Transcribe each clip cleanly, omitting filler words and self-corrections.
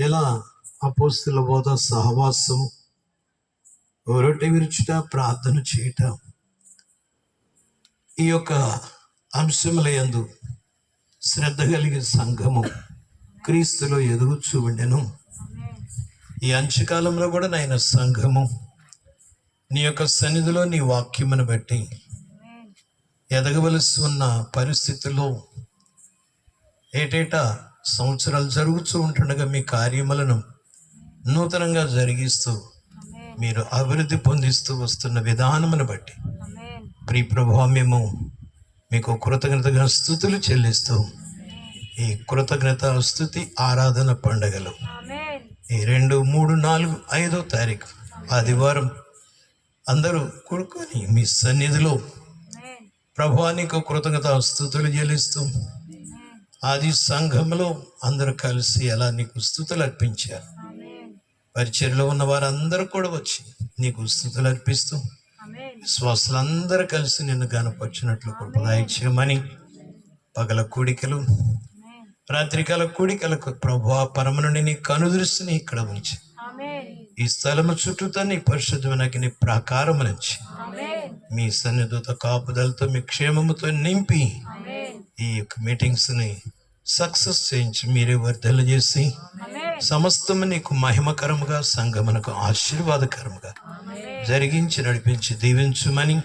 ఎలా అపోస్తుల బోధ, సహవాసం, రొట్టె విరుచుట, ప్రార్థన చేయట, ఈ యొక్క అంశముల యందు శ్రద్ధ కలిగే సంఘము క్రీస్తులో ఎదుగుచూ ఉండెను. ఈ అంత్యకాలంలో కూడా నాయన సంఘము నీ యొక్క సన్నిధిలో నీ వాక్యమును బట్టి ఎదగవలసి ఉన్న పరిస్థితుల్లో ఏటేటా సంవత్సరాలు జరుగుతూ ఉంటుండగా మీ కార్యములను నూతనంగా జరిగిస్తూ మీరు అభివృద్ధి పొందిస్తూ వస్తున్న విధానమును బట్టి ప్రియ ప్రభువా, మేము మీకు కృతజ్ఞతగా స్తుతులు చెల్లిస్తూ ఈ కృతజ్ఞత స్తుతి ఆరాధన పండుగలు ఈ 2, 3, 4, 5వ తారీఖు ఆదివారం అందరూ కూడుకొని మీ సన్నిధిలో ప్రభువా నీకు కృతజ్ఞత స్తుతులు చెల్లిస్తూ ఆది సంఘంలో అందరూ కలిసి ఎలా నీకు స్తుతులు అర్పించారు. పరిచర్లో ఉన్న వారందరూ కూడా వచ్చి నీకు స్తుతులు అర్పిస్తూ విశ్వాసులందరూ కలిసి నిన్ను గనపరిచినట్లు కృపదాయిచ్చేయమని పగల కూడికలు, రాత్రికాల కూడికలకు ప్రభువా పరమ నుండి నీ కనుదృష్టిని ఇక్కడ ఉంచి ఈ స్థలము చుట్టూతో నీ పరిశుద్ధమైన నీ ప్రాకారము నుంచి మీ సన్నిధితో కాపుదలతో మీ క్షేమముతో నింపి ఈ యొక్క మీటింగ్స్ని సక్సెస్ చేయించి మీరే వర్ధలు చేసి సమస్తము నీకు మహిమకరముగా, సంఘమునకు ఆశీర్వాదకరముగా జరిగించి నడిపించి దీవించుమని,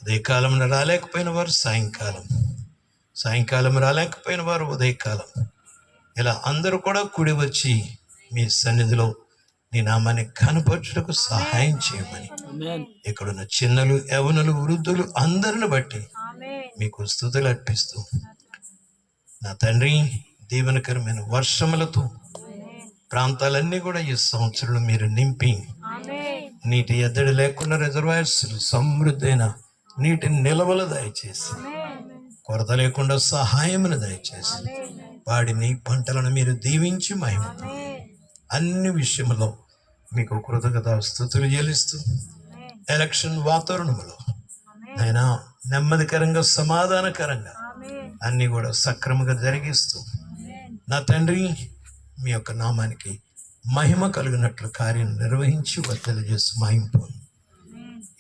ఉదయకాలం రాలేకపోయిన వారు సాయంకాలం రాలేకపోయిన వారు ఉదయకాలం ఇలా అందరూ కూడా కూడి వచ్చి మీ సన్నిధిలో నీ నామాన్ని కనపరచుటకు సహాయం చేయమని, ఇక్కడున్న చిన్నలు, యవనులు, వృద్ధులు అందరిని బట్టి మీకు స్తుతులు అర్పిస్తూ నా తండ్రి దీవెనకరమైన వర్షములతో ప్రాంతాలన్నీ కూడా ఈ సంవత్సరంలో మీరు నింపి నీటి ఎద్దడి లేకుండా రిజర్వాయర్స్ సమృద్ధైన నీటిని నిలవలు దయచేసి, కొరత లేకుండా సహాయమును దయచేసి వాడిని పంటలను మీరు దీవించి మహిమ అన్ని విషయంలో మీకు కృతజ్ఞత స్తుతులు చెల్లిస్తూ ఎలక్షన్ వాతావరణంలో ఆయన నెమ్మదికరంగా, సమాధానకరంగా అన్ని కూడా సక్రమంగా జరిగిస్తూ నా తండ్రి మీ యొక్క నామానికి మహిమ కలిగినట్లు కార్యం నిర్వహించి వర్ధలు చేస్తూ మహింపు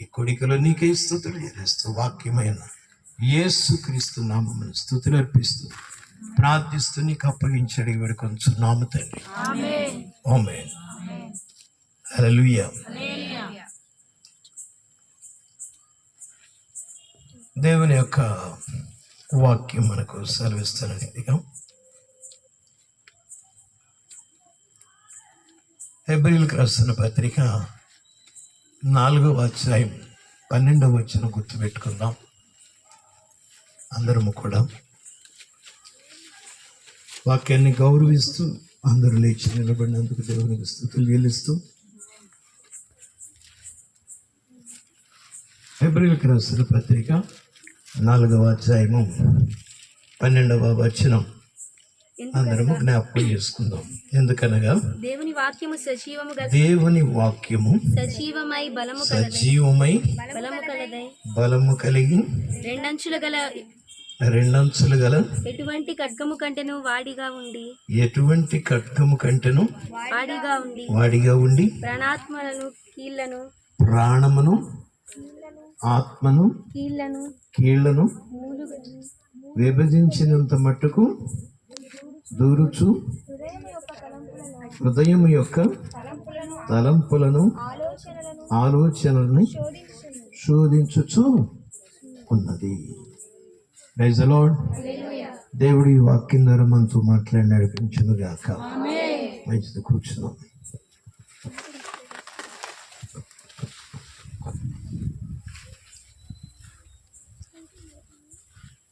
ఈ కొడికలో నీకే స్తుతులు చెల్లిస్తూ వాక్యమైన యేసుక్రీస్తు నామమును స్తుతులు అర్పిస్తూ ప్రార్థిస్తూ నీకు అప్పగించడి వేడుకొంచున్నాము తండ్రి. ఆమేన్. హల్లెలూయా. దేవుని యొక్క వాక్యం మనకు సెలవిస్తున్నది. హెబ్రీయులకు రాసిన పత్రిక 4వ అధ్యాయం 12వ వచనం గుర్తుపెట్టుకుందాం అందరము కూడా. వాక్యాన్ని గౌరవిస్తూ అందరూ లేచి నిలబడినందుకు దేవునికి స్తుతులు చెల్లిస్తూ హెబ్రీయులకు రాసిన పత్రిక 4వ అధ్యాయము 12వ వచనం అందరము జ్ఞాపకం చేసుకుందాం. ఎందుకనగా దేవుని వాక్యము సజీవమై బలము కలిగి రెండంచులు గల ఎటువంటి ఖడ్గము కంటెను వాడిగా ఉండి ప్రాణమును, ఆత్మను, కీళ్లను విభజించినంత మట్టుకు దూరుచు హృదయం యొక్క తలంపులను, ఆలోచనలను శోధించుచు ఉన్నది. Praise the Lord. దేవుడి వాక్యం ద్వారా మనతో మాట్లాడి నడిపించును గాక. మంచిది, కూర్చున్నాం.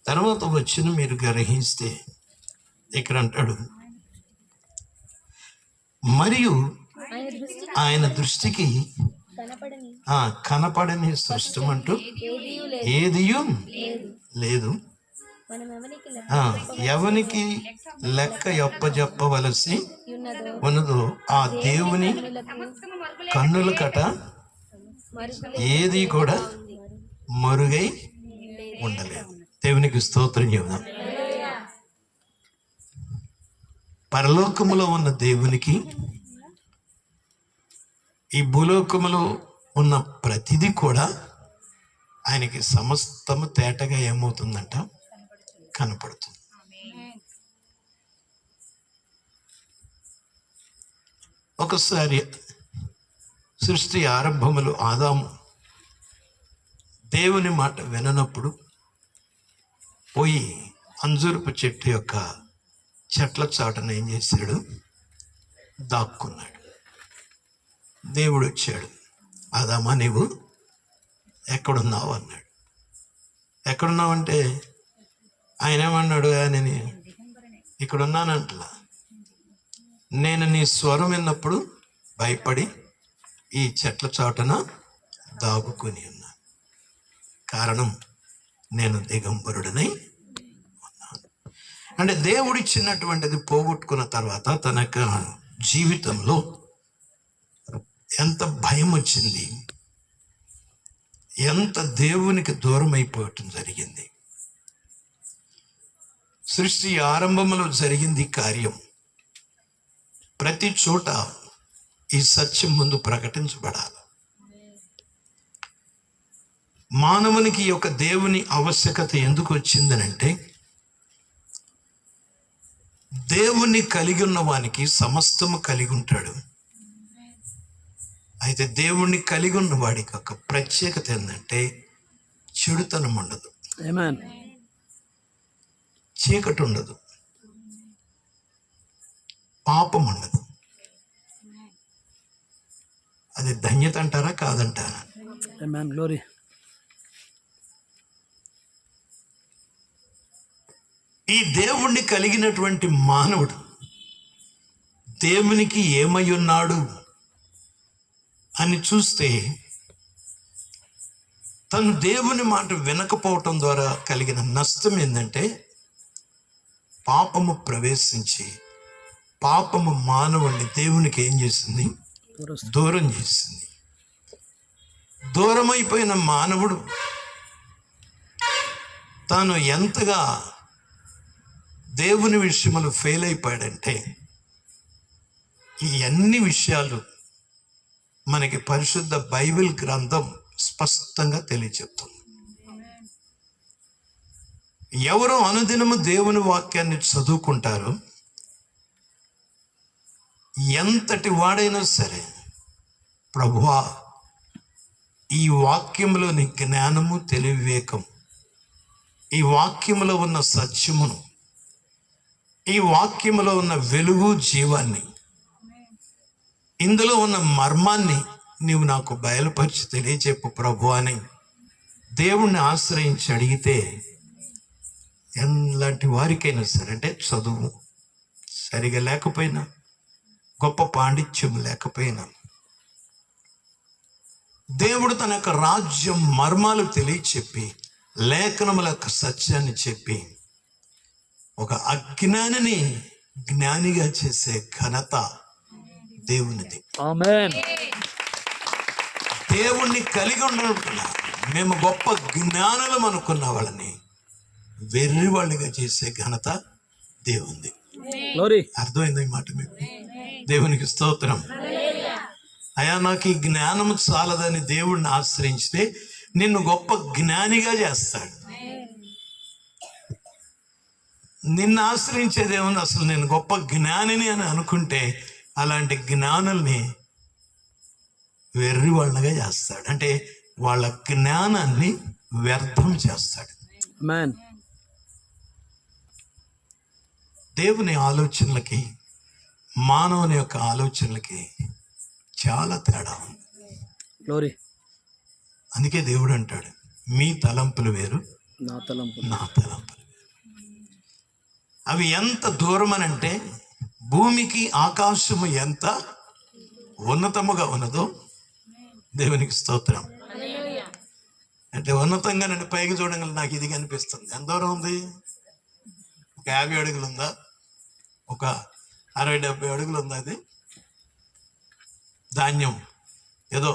తర్వాత వచ్చిన మీరు గ్రహిస్తే ఇక్కడ అంటాడు, మరియు ఆయన దృష్టికి కనపడని సృష్టం అంటూ ఏదియూ లేదు, ఎవనికి లెక్క చెప్పవలసి ఉన్నదో ఆ దేవుని కన్నుల కట ఏది కూడా మరుగై ఉండలేదు. దేవునికి స్తోత్రం చెబుదాం. పరలోకములో ఉన్న దేవునికి ఈ భూలోకములో ఉన్న ప్రతిదీ కూడా ఆయనకి సమస్తము తేటగా ఏమవుతుందంట, కనపడుతుంది. ఒకసారి సృష్టి ఆరంభములు ఆదాము దేవుని మాట విననప్పుడు పోయి అంజూరపు చెట్టు యొక్క చెట్ల చాటున ఏం చేశాడు, దాక్కున్నాడు. దేవుడు వచ్చాడు, ఆదామా నీవు ఎక్కడున్నావు అన్నాడు. ఎక్కడున్నావంటే ఆయన ఏమన్నాడు, నేను ఇక్కడున్నానంటలా, నేను నీ స్వరం విన్నప్పుడు భయపడి ఈ చెట్ల చాటున దాగుకొని ఉన్నాను. కారణం నేను దిగంబరుడనై ఉన్నాను. అంటే దేవుడిచ్చినటువంటిది పోగొట్టుకున్న తర్వాత తన యొక్క జీవితంలో ఎంత భయం వచ్చింది, ఎంత దేవునికి దూరం అయిపోవటం జరిగింది. సృష్టి ఆరంభంలో జరిగింది కార్యం. ప్రతి చోట ఈ సత్యం ముందు ప్రకటించబడాలి. మానవునికి ఈ యొక్క దేవుని ఆవశ్యకత ఎందుకు వచ్చిందనంటే, దేవుణ్ణి కలిగి ఉన్న వానికి సమస్తము కలిగి ఉంటాడు. అయితే దేవుణ్ణి కలిగి ఉన్న వాడికి ఒక ప్రత్యేకత ఏంటంటే చెడుతనం ఉండదు, చీకటి ఉండదు, పాపం ఉండదు. అది ధన్యత అంటారా కాదంటారా? ఈ దేవుణ్ణి కలిగినటువంటి మానవుడు దేవునికి ఏమై ఉన్నాడు అని చూస్తే, తను దేవుని మాట వినకపోవటం ద్వారా కలిగిన నష్టం ఏంటంటే, పాపము ప్రవేశించి పాపము మానవుడిని దేవునికి ఏం చేసింది, దూరం చేసింది. దూరమైపోయిన మానవుడు తాను ఎంతగా దేవుని విషయములు ఫెయిల్ అయిపోయాడంటే, ఈ అన్ని విషయాలు మనకి పరిశుద్ధ బైబిల్ గ్రంథం స్పష్టంగా తెలియచెప్తుంది. ఎవరు అనుదినము దేవుని వాక్యాన్ని చదువుకుంటారో, ఎంతటి వాడైనా సరే, ప్రభువా ఈ వాక్యములోని జ్ఞానము, తెలివివేకం, ఈ వాక్యములో ఉన్న సత్యమును, ఈ వాక్యములో ఉన్న వెలుగు, జీవాన్ని, ఇందులో ఉన్న మర్మాన్ని నీవు నాకు బయలుపరిచి తెలియచెప్పు ప్రభు అని దేవుణ్ణి ఆశ్రయించి అడిగితే, ఎలాంటి వారికైనా సరే, అంటే చదువు సరిగా లేకపోయినా, గొప్ప పాండిత్యం లేకపోయినా, దేవుడు తన యొక్క రాజ్యం మర్మాలు తెలియచెప్పి లేఖనముల యొక్క సత్యాన్ని చెప్పి ఒక అజ్ఞానిని జ్ఞానిగా చేసే ఘనత దేవునిది. ఆమేన్. దేవుణ్ణి కలిగి ఉండనుకున్నా మేము గొప్ప జ్ఞానులం అనుకున్న వాళ్ళని వెర్రి వాళ్ళుగా చేసే ఘనత దేవుంది. అర్థమైంది ఈ మాట మీకు? దేవునికి స్తోత్రం. అయ్యా నాకు ఈ జ్ఞానం చాలదని దేవుడిని ఆశ్రయించితే నిన్ను గొప్ప జ్ఞానిగా చేస్తాడు. నిన్ను ఆశ్రయించేదేముంది, అసలు నేను గొప్ప జ్ఞానిని అని అనుకుంటే అలాంటి జ్ఞానుల్ని వెర్రి వాళ్ళగా చేస్తాడు. అంటే వాళ్ళ జ్ఞానాన్ని వ్యర్థం చేస్తాడు. దేవుని ఆలోచనలకి మానవుని యొక్క ఆలోచనలకి చాలా తేడా ఉంది. అందుకే దేవుడు అంటాడు, మీ తలంపులు వేరు, నా తలంపులు వేరు. అవి ఎంత దూరం అని అంటే, భూమికి ఆకాశము ఎంత ఉన్నతముగా ఉన్నదో, దేవునికి స్తోత్రం. అంటే ఉన్నతంగా నన్ను పైకి చూడగల నాకు ఇది కనిపిస్తుంది. ఎంత దూరం ఉంది? ఒక 50 అడుగులు ఉందా? ఒక 60-70 అడుగులు ఉందా? అది ధాన్యం ఏదో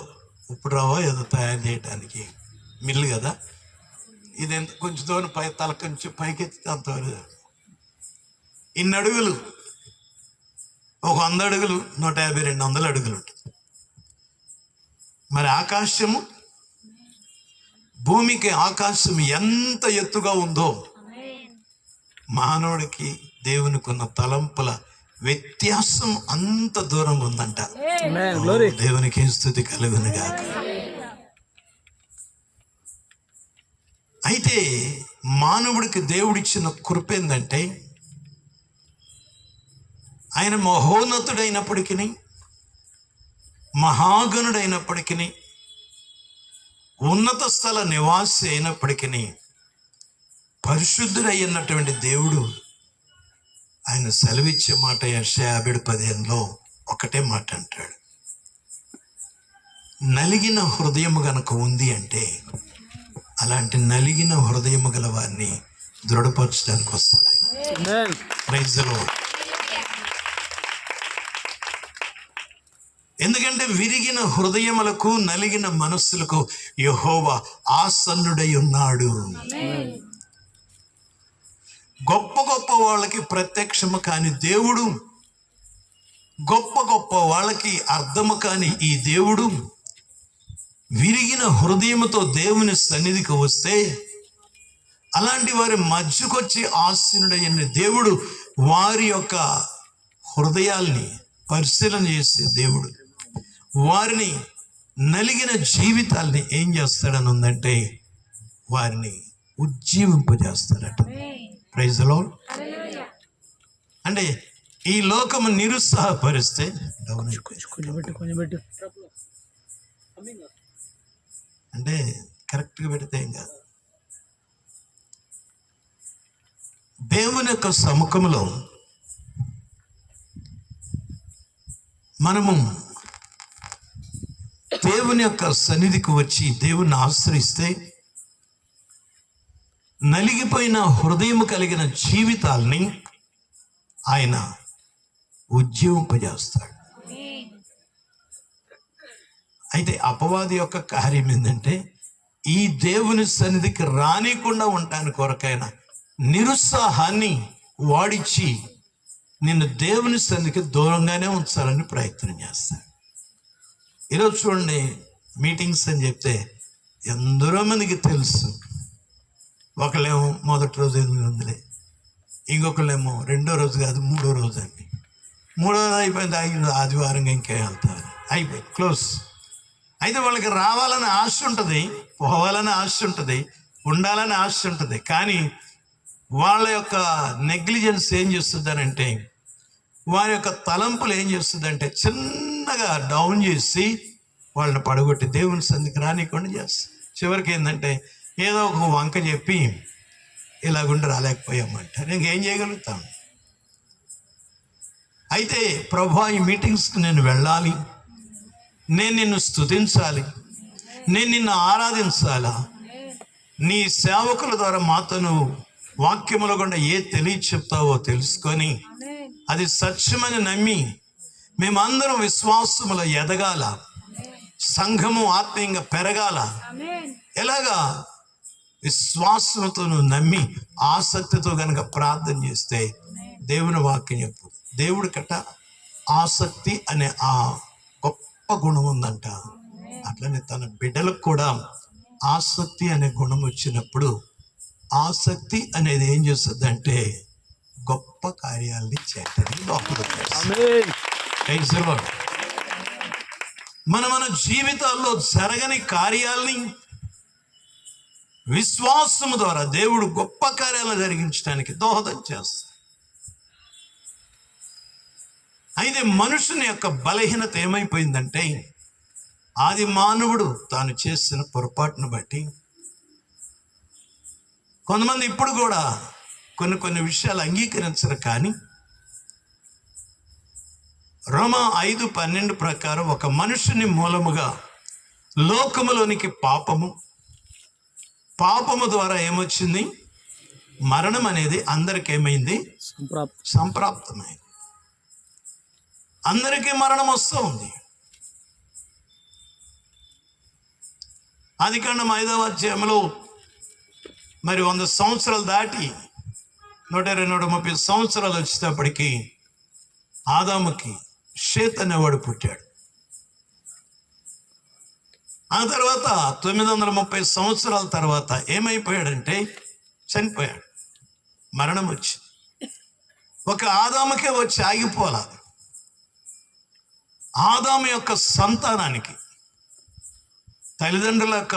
ఉప్పుడు రవ్వ ఏదో తయారు చేయడానికి మిల్లు కదా. ఇది ఎంత కొంచెం దూరం పై తల కొంచెం పైకెత్తితే అంతవరకు. ఇన్ని అడుగులు ఒక 100 అడుగులు 150, 200 అడుగులు ఉంటుంది. మరి ఆకాశము, భూమికి ఆకాశం ఎంత ఎత్తుగా ఉందో మానవుడికి దేవునికి ఉన్న తలంపుల వ్యత్యాసం అంత దూరం ఉందంట. దేవునికి స్తుతి కలుగునుగా. అయితే మానవుడికి దేవుడిచ్చిన కృప ఏందంటే, ఆయన మహోన్నతుడైనప్పటికీ, మహాగణుడైనప్పటికీ, ఉన్నత స్థల నివాసి అయినప్పటికీ, పరిశుద్ధుడైనటువంటి దేవుడు ఆయన సెలవిచ్చే మాట యెషయా 50:15 ఒకటే మాట అంటాడు, నలిగిన హృదయము గనక ఉంది అంటే అలాంటి నలిగిన హృదయము గల వారిని దృఢపరచడానికి వస్తాడు ఆయన. Praise the Lord. ఎందుకంటే విరిగిన హృదయములకు, నలిగిన మనస్సులకు యెహోవా ఆసన్నుడై ఉన్నాడు. గొప్ప గొప్ప వాళ్ళకి ప్రత్యక్షము కాని దేవుడు, గొప్ప గొప్ప వాళ్ళకి అర్థము కాని ఈ దేవుడు విరిగిన హృదయముతో దేవుని సన్నిధికి వస్తే అలాంటి వారి మధ్యకొచ్చి ఆసీనుడైన దేవుడు వారి యొక్క హృదయాల్ని పరిశీలన చేసే దేవుడు వారిని నలిగిన జీవితాల్ని ఏం చేస్తాడని ఉందంటే వారిని ఉజ్జీవింపజేస్తాడట. Praise the lord. అంటే ఈ లోకము నిరుత్సాహపరిస్తే అంటే కరెక్ట్గా పెడితే ఏం కాదు. దేవుని యొక్క సముఖంలో మనము దేవుని యొక్క సన్నిధికి వచ్చి దేవుని ఆశ్రయిస్తే నలిగిపోయిన హృదయం కలిగిన జీవితాల్ని ఆయన ఉజ్జీవింపజేస్తాడు. అయితే అపవాది యొక్క కార్యం ఏంటంటే ఈ దేవుని సన్నిధికి రానికుండా ఉండటానికి కొరకైన నిరుత్సాహాన్ని వాడిచ్చి నిన్ను దేవుని సన్నిధికి దూరంగానే ఉంచాలని ప్రయత్నం చేస్తాడు. ఈరోజు చూడండి, మీటింగ్స్ అని చెప్తే ఎందరో మందికి తెలుసు. ఒకళ్ళేమో మొదటి రోజు 800, ఇంకొకళ్ళేమో 2వ రోజు కాదు 3వ రోజు అండి. 3వ రోజు అయిపోయింది, ఆదివారంగా ఇంకే వెళ్తారు, అయిపోయింది, క్లోజ్. అయితే వాళ్ళకి రావాలని ఆశ ఉంటుంది, పోవాలని ఆశ ఉంటుంది, ఉండాలని ఆశ ఉంటుంది. కానీ వాళ్ళ యొక్క నెగ్లిజెన్స్ ఏం చేస్తుందనంటే, వారి యొక్క తలంపులు ఏం చేస్తుందంటే చిన్నగా డౌన్ చేసి వాళ్ళని పడగొట్టి దేవుని సన్నిధికి రానికుండా చేస్తుంది. చివరికి ఏంటంటే ఏదో ఒక వంక చెప్పి ఇలాగుండి రాలేకపోయామంటారు. ఇంకేం చేయగలుగుతాం? అయితే ప్రభువా, ఈ మీటింగ్స్కి నేను వెళ్ళాలి, నేను నిన్ను స్తుతించాలి, నేను నిన్ను ఆరాధించాలా, నీ సేవకుల ద్వారా మాతో నువ్వు వాక్యముల గుండా తెలియ చెప్తావో తెలుసుకొని అది సత్యమని నమ్మి మేమందరం విశ్వాసములో ఎదగాల, సంఘము ఆత్మీయంగా పెరగాల. ఎలాగా? విశ్వాసంతో నువ్వు నమ్మి ఆసక్తితో కనుక ప్రార్థన చేస్తే దేవుని వాక్యం చెప్పు. దేవుడి కట ఆసక్తి అనే ఆ గొప్ప గుణం ఉందంట. అట్లనే తన బిడ్డలకు కూడా ఆసక్తి అనే గుణం వచ్చినప్పుడు ఆసక్తి అనేది ఏం చేస్తుంది అంటే గొప్ప కార్యాలని చేస్తుంది. మన జీవితాల్లో జరగని కార్యాలని విశ్వాసము ద్వారా దేవుడు గొప్ప కార్యాలను జరిగించడానికి దోహదం చేస్తాడు. అయితే మనుషుని యొక్క బలహీనత ఏమైపోయిందంటే ఆది మానవుడు తాను చేసిన పొరపాటును బట్టి కొంతమంది ఇప్పుడు కూడా కొన్ని విషయాలు అంగీకరించరు. కానీ రోమా 5:12 ప్రకారం ఒక మనుషుని మూలముగా లోకములోనికి పాపము ద్వారా ఏమొచ్చింది? మరణం అనేది అందరికి ఏమైంది? సంప్రాప్తమైంది. అందరికీ మరణం వస్తూ ఉంది. ఆదికాండం 5వ అధ్యాయంలో మరి 100 సంవత్సరాలు దాటి 120-130 సంవత్సరాలు వచ్చేటప్పటికి ఆదాముకి షేత్ అనేవాడు పుట్టాడు. ఆ తర్వాత 930 సంవత్సరాల తర్వాత ఏమైపోయాడంటే చనిపోయాడు. మరణం వచ్చి ఒక ఆదాముకే వచ్చి ఆగిపోలా. ఆదాము యొక్క సంతానానికి తల్లిదండ్రుల యొక్క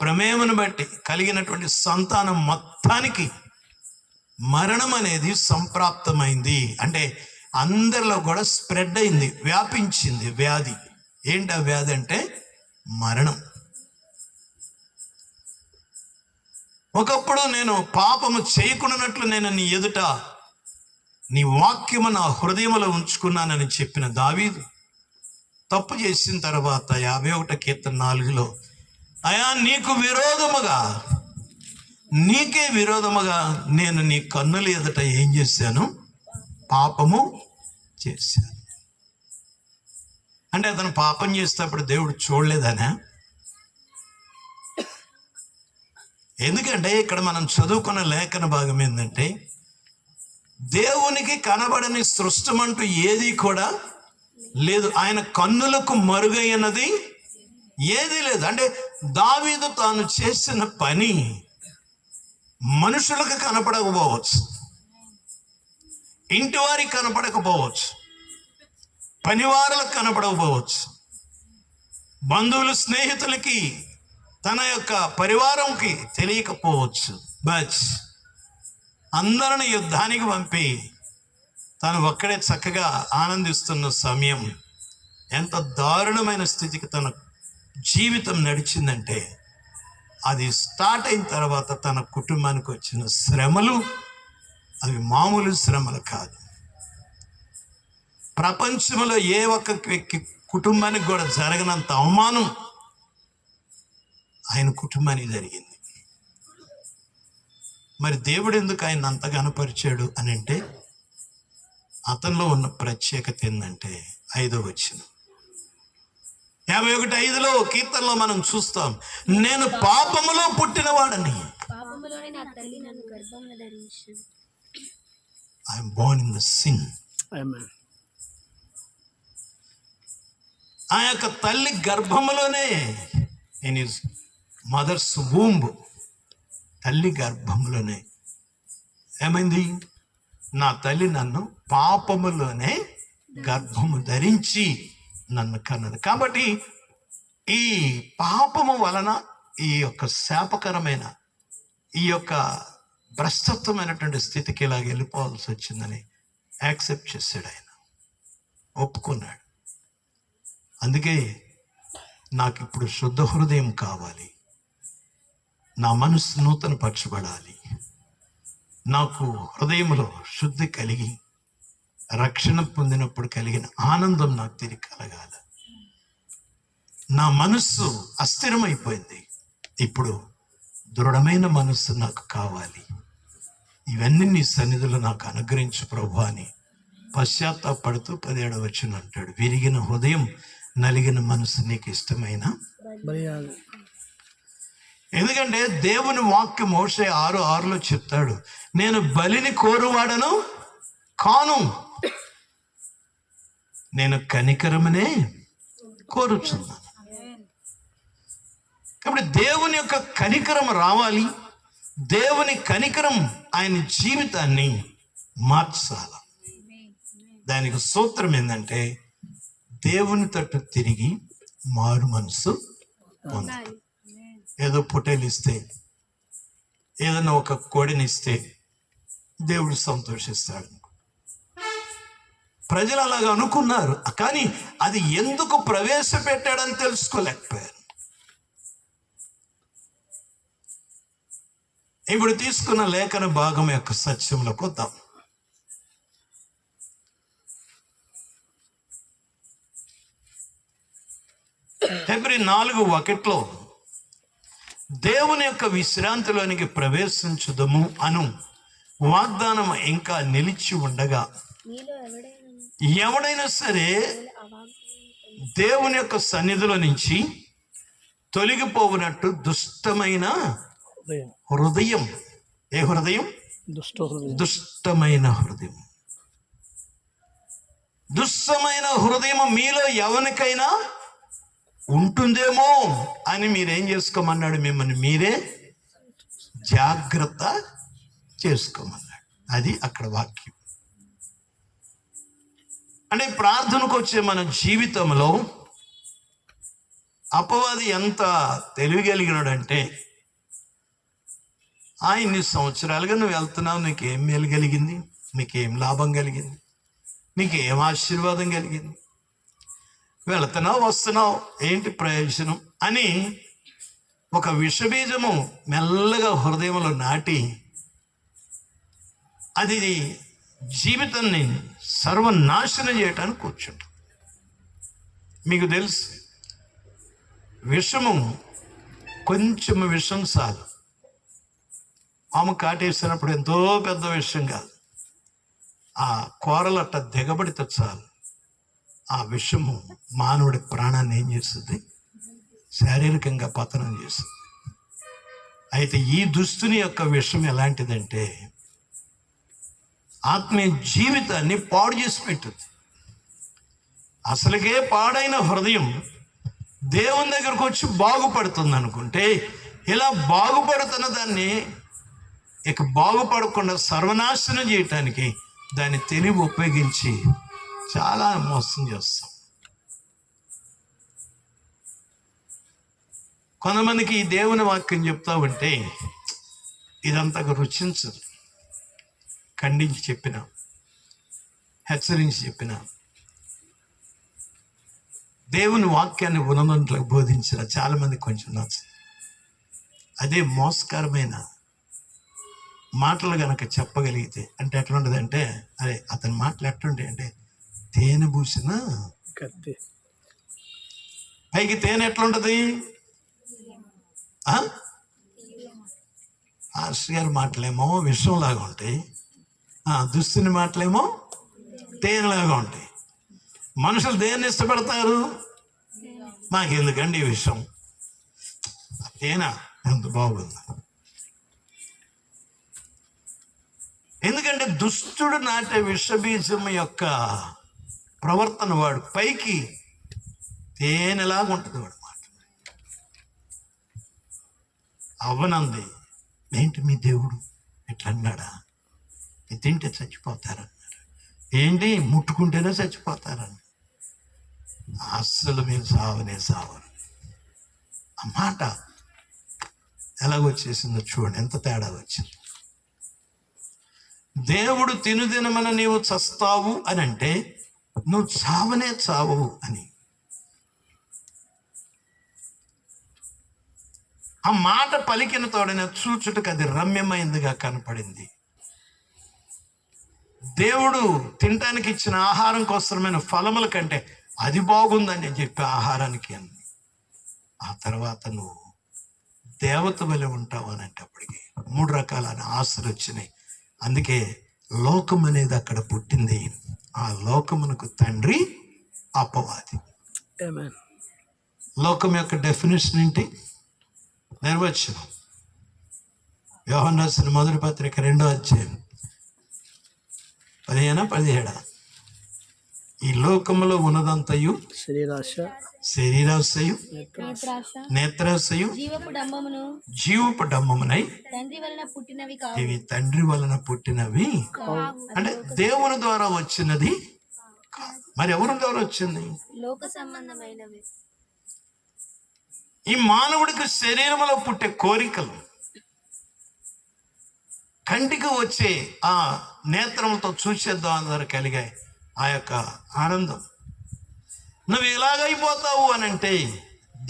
ప్రమేయమును బట్టి కలిగినటువంటి సంతానం మొత్తానికి మరణం అనేది సంప్రాప్తమైంది. అంటే అందరిలో కూడా స్ప్రెడ్ అయింది, వ్యాపించింది వ్యాధి. ఏంటి ఆ వ్యాధి అంటే మరణం. ఒకప్పుడు నేను పాపము చేయకుండానట్లు నేను నీ ఎదుట నీ వాక్యము నా హృదయములో ఉంచుకున్నానని చెప్పిన దావీదు తప్పు చేసిన తర్వాత 51 కీర్తన 4లో అయా నీకు విరోధముగా, నీకే విరోధముగా నేను నీ కన్నుల ఎదుట ఏం చేశాను? పాపము చేశాను. అంటే అతను పాపం చేసేటప్పుడు దేవుడు చూడలేదనా? ఎందుకంటే ఇక్కడ మనం చదువుకున్న లేఖన భాగం ఏంటంటే దేవునికి కనబడని సృష్టమంటూ ఏది కూడా లేదు, ఆయన కన్నులకు మరుగైనది ఏదీ లేదు. అంటే దావీదు తాను చేసిన పని మనుషులకు కనపడకపోవచ్చు, ఇంటి వారికి కనపడకపోవచ్చు, పనివారులకు కనపడకపోవచ్చు, బంధువులు స్నేహితులకి తన యొక్క పరివారంకి తెలియకపోవచ్చు. బట్ అందరిని యుద్ధానికి పంపి తను ఒక్కడే చక్కగా ఆనందిస్తున్న సమయం ఎంత దారుణమైన స్థితికి తన జీవితం నడిచిందంటే అది స్టార్ట్ అయిన తర్వాత తన కుటుంబానికి వచ్చిన శ్రమలు అవి మామూలు శ్రమలు కాదు. ప్రపంచంలో ఏ ఒక్క కుటుంబానికి కూడా జరగనంత అవమానం ఆయన కుటుంబానికి జరిగింది. మరి దేవుడు ఎందుకు ఆయన అంత గణపరిచాడు అని అంటే అతనిలో ఉన్న ప్రత్యేకత ఏంటంటే 5వ వచనం 51:5లో కీర్తనలో మనం చూస్తాం, నేను పాపములో పుట్టినవాడని, I'm born in the sin. ఆ యొక్క తల్లి గర్భములోనే, ఇన్ హిస్ మదర్స్ వూంబ్, తల్లి గర్భములోనే ఏమైంది? నా తల్లి నన్ను పాపములోనే గర్భము ధరించి నన్ను కన్నది. కాబట్టి ఈ పాపము వలన ఈ యొక్క శాపకరమైన ఈ యొక్క భ్రష్టత్వమైనటువంటి స్థితికి ఇలాగ వెళ్ళిపోవాల్సి వచ్చిందని యాక్సెప్ట్ చేశాడు, ఆయన ఒప్పుకున్నాడు. అందుకే నాకు ఇప్పుడు శుద్ధ హృదయం కావాలి, నా మనసు నూతన పరచబడాలి, నాకు హృదయంలో శుద్ధి కలిగి రక్షణ పొందినప్పుడు కలిగిన ఆనందం నాకు తిరిగి కలగాల. నా మనస్సు అస్థిరమైపోయింది, ఇప్పుడు దృఢమైన మనస్సు నాకు కావాలి. ఇవన్నీ నీ సన్నిధిలో నాకు అనుగ్రహించు ప్రభు అని పశ్చాత్తాపడుతూ 17వ వచనం అంటాడు, విరిగిన హృదయం నలిగిన మనసు నీకు ఇష్టమైన. ఎందుకంటే దేవుని వాక్యం మోషే 6:6లో చెప్తాడు, నేను బలిని కోరువాడను కాను, నేను కనికరమనే కోరుచున్నాను. కాబట్టి దేవుని యొక్క కనికరం రావాలి. దేవుని కనికరం ఆయన జీవితాన్ని మార్చాల. దానికి సూత్రం ఏంటంటే దేవుని తట్టు తిరిగి మారు మనసు పొందాలి. ఏదో పొట్టేలు ఇస్తే, ఏదైనా ఒక కోడిని ఇస్తే దేవుడు సంతోషిస్తాడు. ప్రజలు అలాగ అనుకున్నారు, కానీ అది ఎందుకు ప్రవేశపెట్టాడని తెలుసుకోలేకపోయారు. ఇప్పుడు తీసుకున్న లేఖన భాగం యొక్క సత్యంలోకి వద్దాం. ఫిబ్రవరి 4:1 దేవుని యొక్క విశ్రాంతిలోనికి ప్రవేశించుదము అను వాగ్దానం ఇంకా నిలిచి ఉండగా ఎవడైనా సరే దేవుని యొక్క సన్నిధిలో నుంచి తొలగిపోవునట్టు దుష్టమైన హృదయం. ఏ హృదయం? దుష్టమైన హృదయం. దుష్టమైన హృదయం మీలో ఎవరికైనా ఉంటుందేమో అని మీరేం చేసుకోమన్నాడు? మిమ్మల్ని మీరే జాగ్రత్త చేసుకోమన్నాడు. అది అక్కడ వాక్యం. అంటే ప్రార్థనకు వచ్చే మన జీవితంలో అపవాది ఎంత తెలివిగలిగినాడంటే, ఇన్ని సంవత్సరాలుగా నువ్వు వెళ్తున్నావు, నీకేం మేలు కలిగింది, నీకేం లాభం కలిగింది, నీకేం ఆశీర్వాదం కలిగింది, వెళుతున్నావు వస్తున్నావు, ఏంటి ప్రయోజనం అని ఒక విషబీజము మెల్లగా హృదయంలో నాటి అది జీవితాన్ని సర్వనాశనం చేయటానికి కూర్చుంటాం. మీకు తెలుసు, విషము కొంచెం విషం చాలు. ఆమె కాటేసినప్పుడు ఎంతో పెద్ద విషయం కాదు, ఆ కూరలట్ట దిగబడితే చాలు ఆ విషము మానవుడి ప్రాణాన్ని ఏం చేస్తుంది? శారీరకంగా పతనం చేస్తుంది. అయితే ఈ దుస్తుని యొక్క విషం ఎలాంటిదంటే ఆత్మీయ జీవితాన్ని పాడు చేసి పెట్టుద్ది. అసలుకే పాడైన హృదయం దేవుని దగ్గరకు వచ్చి బాగుపడుతుంది అనుకుంటే, ఇలా బాగుపడుతున్న దాన్ని ఇక బాగుపడకుండా సర్వనాశనం చేయటానికి దాన్ని తెలివి ఉపయోగించి చాలా మోసం చేస్తాం. కొంతమందికి ఈ దేవుని వాక్యం చెప్తా ఉంటే ఇదంతగా రుచించదు. ఖండించి చెప్పిన, హెచ్చరించి చెప్పిన, దేవుని వాక్యాన్ని ఉన్నదంట్లకు బోధించిన చాలా మంది కొంచెం నచ్చదు. అదే మోసకరమైన మాటలు గనక చెప్పగలిగితే, అంటే ఎట్లా ఉంటుంది అంటే, అరే అతని మాటలు ఎట్లుంటాయి అంటే తేనె పూసిన కత్తి. పైకి తేనె ఎట్లుంటది? ఆర్షి గారి మాటలేమో విషంలాగా ఉంటాయి, దుస్తుని మాటలేమో తేనెలాగా ఉంటాయి. మనుషులు దేన్ని ఇష్టపడతారు? మాకెందుకండి ఈ విషయం, తేనె ఎంత బాగుంది. ఎందుకంటే దుష్టుడు నాటే విషబీజం యొక్క ప్రవర్తన వాడు పైకి తేనెలాగా ఉంటుంది వాడు మాట. అవ్వనంది, ఏంటి మీ దేవుడు ఎట్లా అన్నాడా? ఇది తింటే చచ్చిపోతారన్నారు. ఏంటి ముట్టుకుంటేనే చచ్చిపోతారన్న. అస్సలు మీరు సావనే సావరు. ఆ మాట ఎలాగొచ్చేసిందో చూడండి, ఎంత తేడా వచ్చింది. దేవుడు తినుదినమన నీవు చస్తావు అని అంటే నువ్వు చావనే చావవు అని. ఆ మాట పలికిన తోడనే చూచుటకు అది రమ్యమైందిగా కనపడింది. దేవుడు తినటానికి ఇచ్చిన ఆహారం కోసమైన ఫలముల కంటే అది బాగుందని చెప్పి ఆహారానికి అంది. ఆ తర్వాత నువ్వు దేవత వలె ఉంటావు అని అంటప్పటికి 3 రకాలైన ఆశలు వచ్చినాయి. అందుకే లోకం అనేది అక్కడ పుట్టింది. ఆ లోకమునకు తండ్రి అపవాది. లోకం యొక్క డెఫినేషన్ ఏంటి? నిర్వచనం. యోహాను రాసిన మొదటి పత్రిక 2వ అధ్యాయం 15-17. ఈ లోకములో ఉన్నదంతయు శరీరాశయు నేత్రాశయు జీవపు డంబమునై ఇవి తండ్రి వలన పుట్టినవి. అంటే దేవుని ద్వారా వచ్చినది కాదు. మరి ఎవరి ద్వారా వచ్చింది? లోక సంబంధమైనవి. ఈ మానవుడికి శరీరంలో పుట్టే కోరికలు, కంటికి వచ్చే ఆ నేత్రంతో చూసేద్దాం అందరు కలిగాయి ఆ యొక్క ఆనందం. నువ్వు ఇలాగైపోతావు అని అంటే,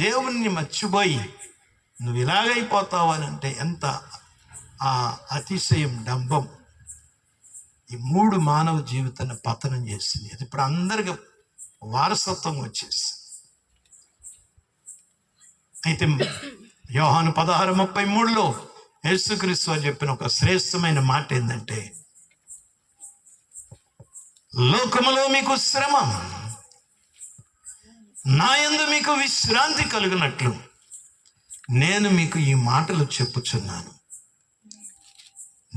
దేవుణ్ణి మర్చిపోయి నువ్వు ఇలాగైపోతావు అని అంటే ఎంత ఆ అతిశయం, డంబం, ఈ 3 మానవ జీవితాన్ని పతనం చేసింది. అది ఇప్పుడు అందరికి వారసత్వం వచ్చేసి. అయితే యోహాను 16:33లో యేసుక్రీస్తు వారు చెప్పిన ఒక శ్రేష్టమైన మాట ఏంటంటే, లోకములో మీకు శ్రమ, నా యందు మీకు విశ్రాంతి కలుగునట్లు నేను మీకు ఈ మాటలు చెప్పుచున్నాను.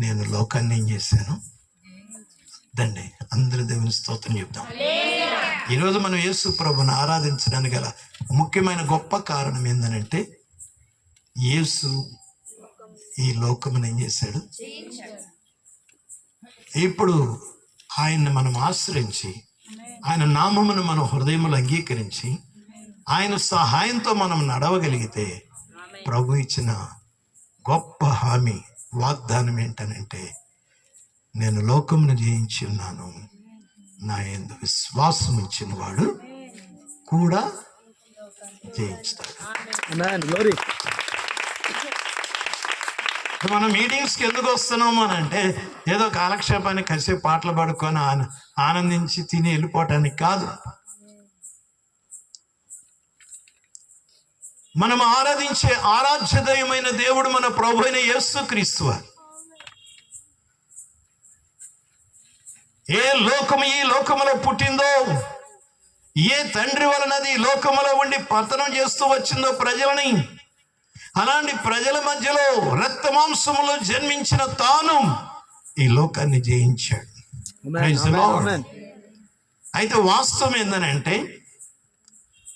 నేను లోకాన్ని ఏం చేశాను? దండి అందరూ దేవుని స్తోత్రం చెప్తాం. ఈరోజు మనం యేసు ప్రభుని ఆరాధించడానికి గల ముఖ్యమైన గొప్ప కారణం ఏంటంటే యేసు ఈ లోకమును ఏం చేశాడు? ఇప్పుడు ఆయన్ని మనం ఆశ్రయించి ఆయన నామమును మన హృదయములు అంగీకరించి ఆయన సహాయంతో మనం నడవగలిగితే ప్రభు ఇచ్చిన గొప్ప హామీ వాగ్దానం ఏంటనంటే, నేను లోకమును జయించి ఉన్నాను, నా యందు విశ్వాసం ఇచ్చిన వాడు కూడా జయించుతాడు. మనం మీటింగ్స్కి ఎందుకు వస్తున్నాము అని అంటే ఏదో కాలక్షేపానికి కాసేపు పాటలు పాడుకొని ఆనందించి తిని వెళ్ళిపోవటానికి కాదు. మనం ఆరాధించే ఆరాధ్యదయమైన దేవుడు మన ప్రభు అయిన యేసుక్రీస్తు వారు. ఏ లోకము ఈ లోకములో పుట్టిందో, ఏ తండ్రి వలనది ఈ లోకములో ఉండి పతనం చేస్తూ వచ్చిందో ప్రజలని, అలాంటి ప్రజల మధ్యలో రక్త మాంసములో జన్మించిన తాను ఈ లోకాన్ని జయించాడు. అయితే వాస్తవం ఏందనంటే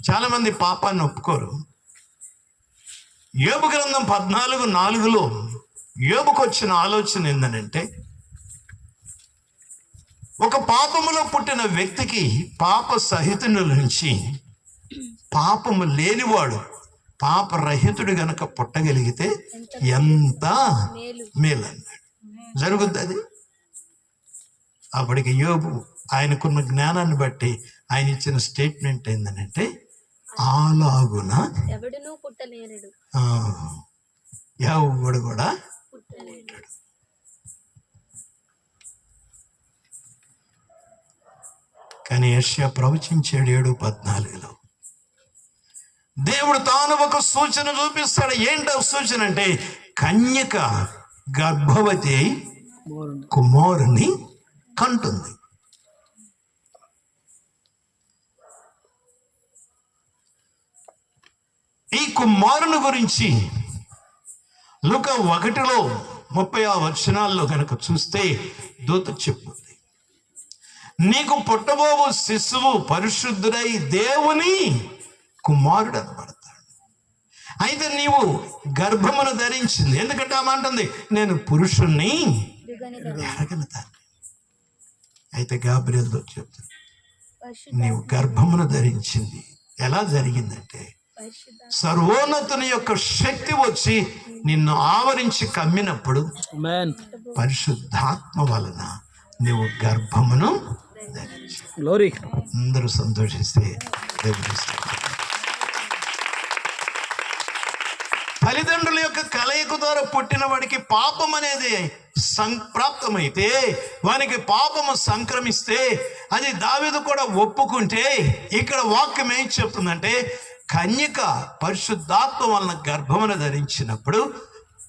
చాలా మంది పాపాన్ని ఒప్పుకోరు. యోబు గ్రంథం 14:4 యోబుకు వచ్చిన ఆలోచన ఏందనంటే, ఒక పాపములో పుట్టిన వ్యక్తికి పాప సహితుల నుంచి పాపము లేనివాడు పాపరహితుడు గనక పుట్టగలిగితే ఎంత మేలు అన్నాడు. జరుగుద్ది అది. అప్పటికి యోబు ఆయనకున్న జ్ఞానాన్ని బట్టి ఆయన ఇచ్చిన స్టేట్మెంట్ ఏంటంటే, అలాగున ఎవడు కూడా పుట్టలేడు. కానీ యెషయా ప్రవచించాడు 7:14 దేవుడు తాను ఒక సూచన చూపిస్తాడు. ఏంటో సూచన అంటే, కన్యక గర్భవతి కుమారుని కంటుంది. ఈ కుమారుని గురించి లూకా 1:30 కనుక చూస్తే దూత చెప్తుంది, నీకు పుట్టబోవు శిశువు పరిశుద్ధుడై దేవుని కుమారుడు అనబడతాడు. అయితే నీవు గర్భమును ధరించింది. ఎందుకంటే ఆమె అంటుంది, నేను పురుషుణ్ణి ఎరగని దాన్ని. అయితే గాబ్రియల్తో చెప్తుంది, నీవు గర్భమును ధరించింది. ఎలా జరిగిందంటే, సర్వోన్నతుని యొక్క శక్తి వచ్చి నిన్ను ఆవరించి కమ్మినప్పుడు పరిశుద్ధాత్మ వలన నీవు గర్భమును ధరించావు. అందరూ సంతోషిస్తే తల్లిదండ్రుల యొక్క కలయిక ద్వారా పుట్టిన వాడికి పాపం అనేది సంప్రాప్తమైతే, వానికి పాపము సంక్రమిస్తే, అది దావీదు కూడా ఒప్పుకుంటే, ఇక్కడ వాక్యం ఏం చెప్తుందంటే, కన్యక పరిశుద్ధాత్మ వలన గర్భమును ధరించినప్పుడు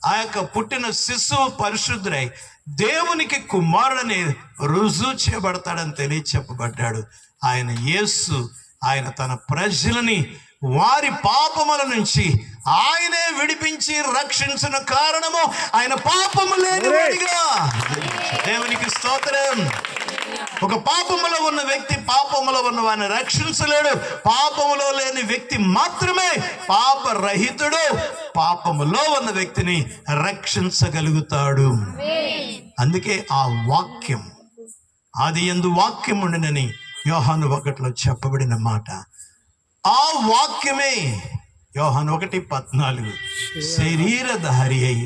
ఆ యొక్క పుట్టిన శిశువు పరిశుద్ధుడై దేవునికి కుమారుడని రుజువు చేయబడతాడని తెలియచెప్పబడ్డాడు. ఆయన యేసు, ఆయన తన ప్రజలని వారి పాపముల నుంచి ఆయనే విడిపించి రక్షించిన కారణము ఆయన పాపము లేనివాడిగా. దేవునికి స్తోత్రం. ఒక పాపములో ఉన్న వ్యక్తి పాపములో ఉన్న వారిని రక్షించలేడు. పాపములో లేని వ్యక్తి మాత్రమే పాపరహితుడు పాపములో ఉన్న వ్యక్తిని రక్షించగలుగుతాడు. అందుకే ఆ వాక్యం, ఆదియందు వాక్యం ఉండినని యోహాను 1 చెప్పబడిన మాట, ఆ వాక్యమే యోహాను 1:14 శరీరధారి అయి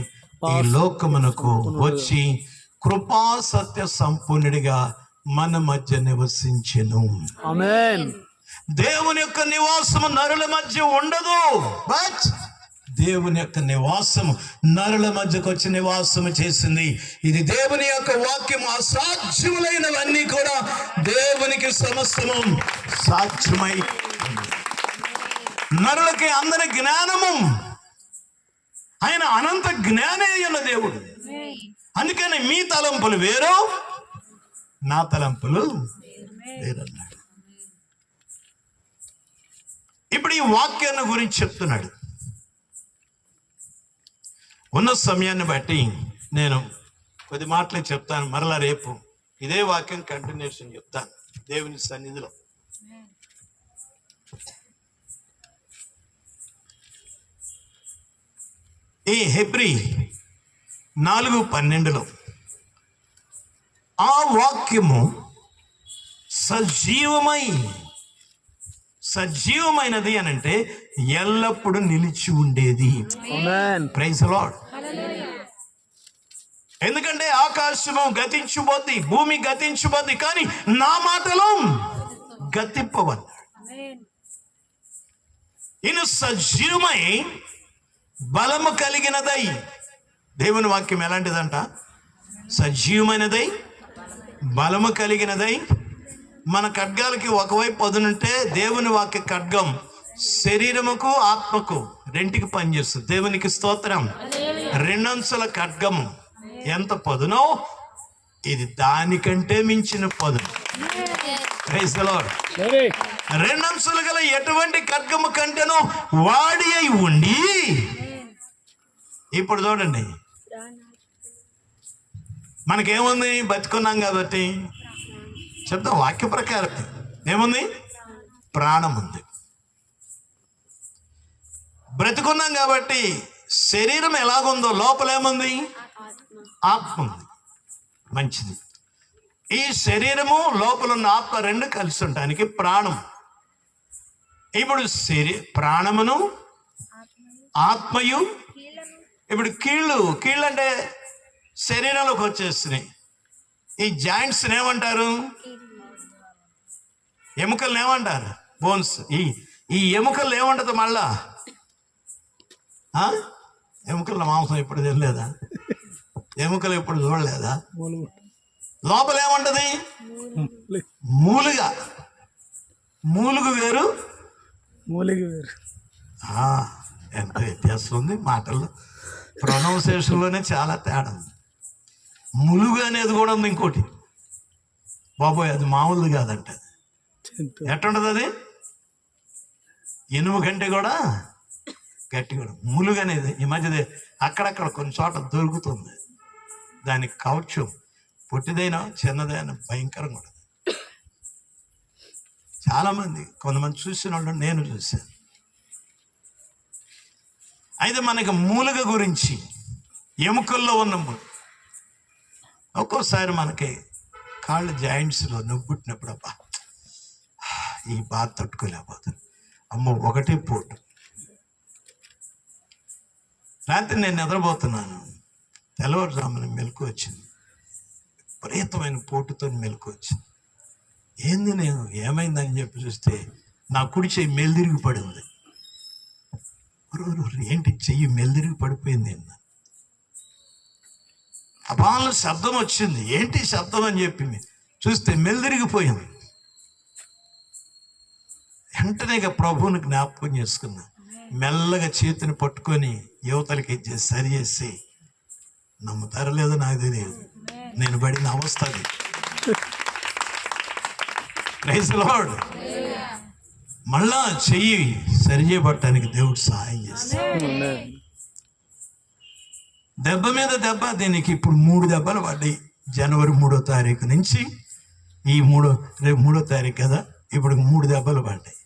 ఈ లోకమునకు వచ్చి కృపా సత్య సంపూర్ణుడిగా మన మధ్య నివసించెను. ఆమేన్. దేవుని యొక్క నివాసము నరుల మధ్య ఉండదు, బట్ దేవుని యొక్క నివాసము నరుల మధ్యకు వచ్చి నివాసము చేసింది. ఇది దేవుని యొక్క వాక్యం. అసాధ్యములైనవన్నీ కూడా దేవునికి సమస్తము సాధ్యమై, నరులకి అందని జ్ఞానము, ఆయన అనంత జ్ఞానే అయిన దేవుడు. అందుకని మీ తలంపులు వేరు, నా తలంపులు వేరన్నాడు. ఇప్పుడు ఈ వాక్యాన్ని గురించి చెప్తున్నాడు. ఉన్న సమయాన్ని బట్టి నేను కొద్ది మాటలే చెప్తాను, మరలా రేపు ఇదే వాక్యం కంటిన్యూషన్ చెప్తాను దేవుని సన్నిధిలో. ఈ హెబ్రీ 4:12 ఆ వాక్యము సజీవమైనది అని అంటే ఎల్లప్పుడూ నిలిచి ఉండేది. Praise the Lord. ఎందుకంటే ఆకాశము గతించిపోద్ది, భూమి గతించిపోద్ది, కానీ నా మాటలు గతింపవన్నాడు. ఈయన సజీవమై బలము కలిగినదై. దేవుని వాక్యం ఎలాంటిదంట? సజీవమైనదై బలము కలిగినదై. మన ఖడ్గాలకి ఒకవైపు పదునుంటే దేవుని వాక్య ఖడ్గం శరీరముకు ఆత్మకు రెంటికి పనిచేస్తుంది. దేవునికి స్తోత్రం. 2 అంచుల ఖడ్గము ఎంత పదునో ఇది దానికంటే మించిన పదును. Praise the lord. 2 అంచులు గల ఎటువంటి ఖడ్గము కంటేనో వాడి అయి ఉండి. ఇప్పుడు చూడండి, మనకేముంది? బతుకున్నాం కాబట్టి చెప్తాం. వాక్య ప్రకారం ఏముంది? ప్రాణం ఉంది. బ్రతుకున్నాం కాబట్టి శరీరం ఎలాగుందో లోపలేముంది? ఆత్మ ఉంది. మంచిది. ఈ శరీరము లోపల ఉన్న ఆత్మ 2 కలిసి ఉండడానికి ప్రాణం. ఇప్పుడు ప్రాణమును ఆత్మయు, ఇప్పుడు కీళ్ళు అంటే శరీరంలోకి వచ్చేస్తున్నాయి. ఈ జాయింట్స్ ఏమంటారు? ఎముకలు ఏమంటారు? బోన్స్. ఈ ఎముకలు ఏమంటది? మళ్ళా ఎముకల మాంసం ఎప్పుడు తెలియలేదా? ఎముకలు ఎప్పుడు చూడలేదా? లోపల ఏమంటది? మూలుగు వేరు, ఎంత వ్యత్యాసం ఉంది మాటల్లో. ప్రొనౌన్సియేషన్లోనే చాలా తేడా ఉంది. ములుగు అనేది కూడా ఉంది ఇంకోటి. బాబోయ్, అది మామూలుది కాదంట. ఎట్టుంటది అది? ఇనుము కంటే కూడా గట్టి కూడా. ములుగు అనేది ఈ మధ్య అక్కడక్కడ కొన్ని చోట్ల దొరుకుతుంది. దానికి కవచం పొట్టిదైనా చిన్నదైనా భయంకరంగా ఉంటుంది. చాలామంది, కొంతమంది చూసిన వాళ్ళు నేను చూశాను. అయితే మనకి మూలుగ గురించి, ఎముకల్లో ఉన్న ఒక్కోసారి మనకి కాళ్ళ జాయింట్స్లో నొప్పి పుట్టినప్పుడు అబ్బా ఈ బాధ తట్టుకోలేకపోతాను, అమ్మో ఒకటే పోటు. రాత్రి నేను నిద్రపోతున్నాను, తెల్లవారుజామున మెలకు వచ్చింది. విపరీతమైన పోటుతో మెలకు వచ్చింది. ఏంది నేను ఏమైందని చెప్పి చూస్తే నా కుడి చెయ్యి మెలిదిరిగి పడింది. ఏంటి చెయ్యి మెలిదిరిగి పడిపోయింది అన్న. అబాల శబ్దం వచ్చింది. ఏంటి శబ్దం అని చెప్పి చూస్తే మెలిదిరిగిపోయింది. వెంటనే ప్రభువుని జ్ఞాపకం చేసుకున్నా. మెల్లగా చేతిని పట్టుకొని యువతలకి ఇచ్చేసి సరి చేసి, నమ్ముతారో లేదో నాకు తెలియదు, నేను పడిన అవస్థ అది. Praise the Lord. మళ్ళా చెయ్యి సరి చేయబట్టడానికి దేవుడు సహాయం చేస్తాడు. దెబ్బ మీద దెబ్బ. దీనికి ఇప్పుడు 3 దెబ్బలు పడ్డాయి. జనవరి 3వ తారీఖు నుంచి రేపు 3వ తారీఖు కదా, ఇప్పుడు 3 దెబ్బలు పడ్డాయి.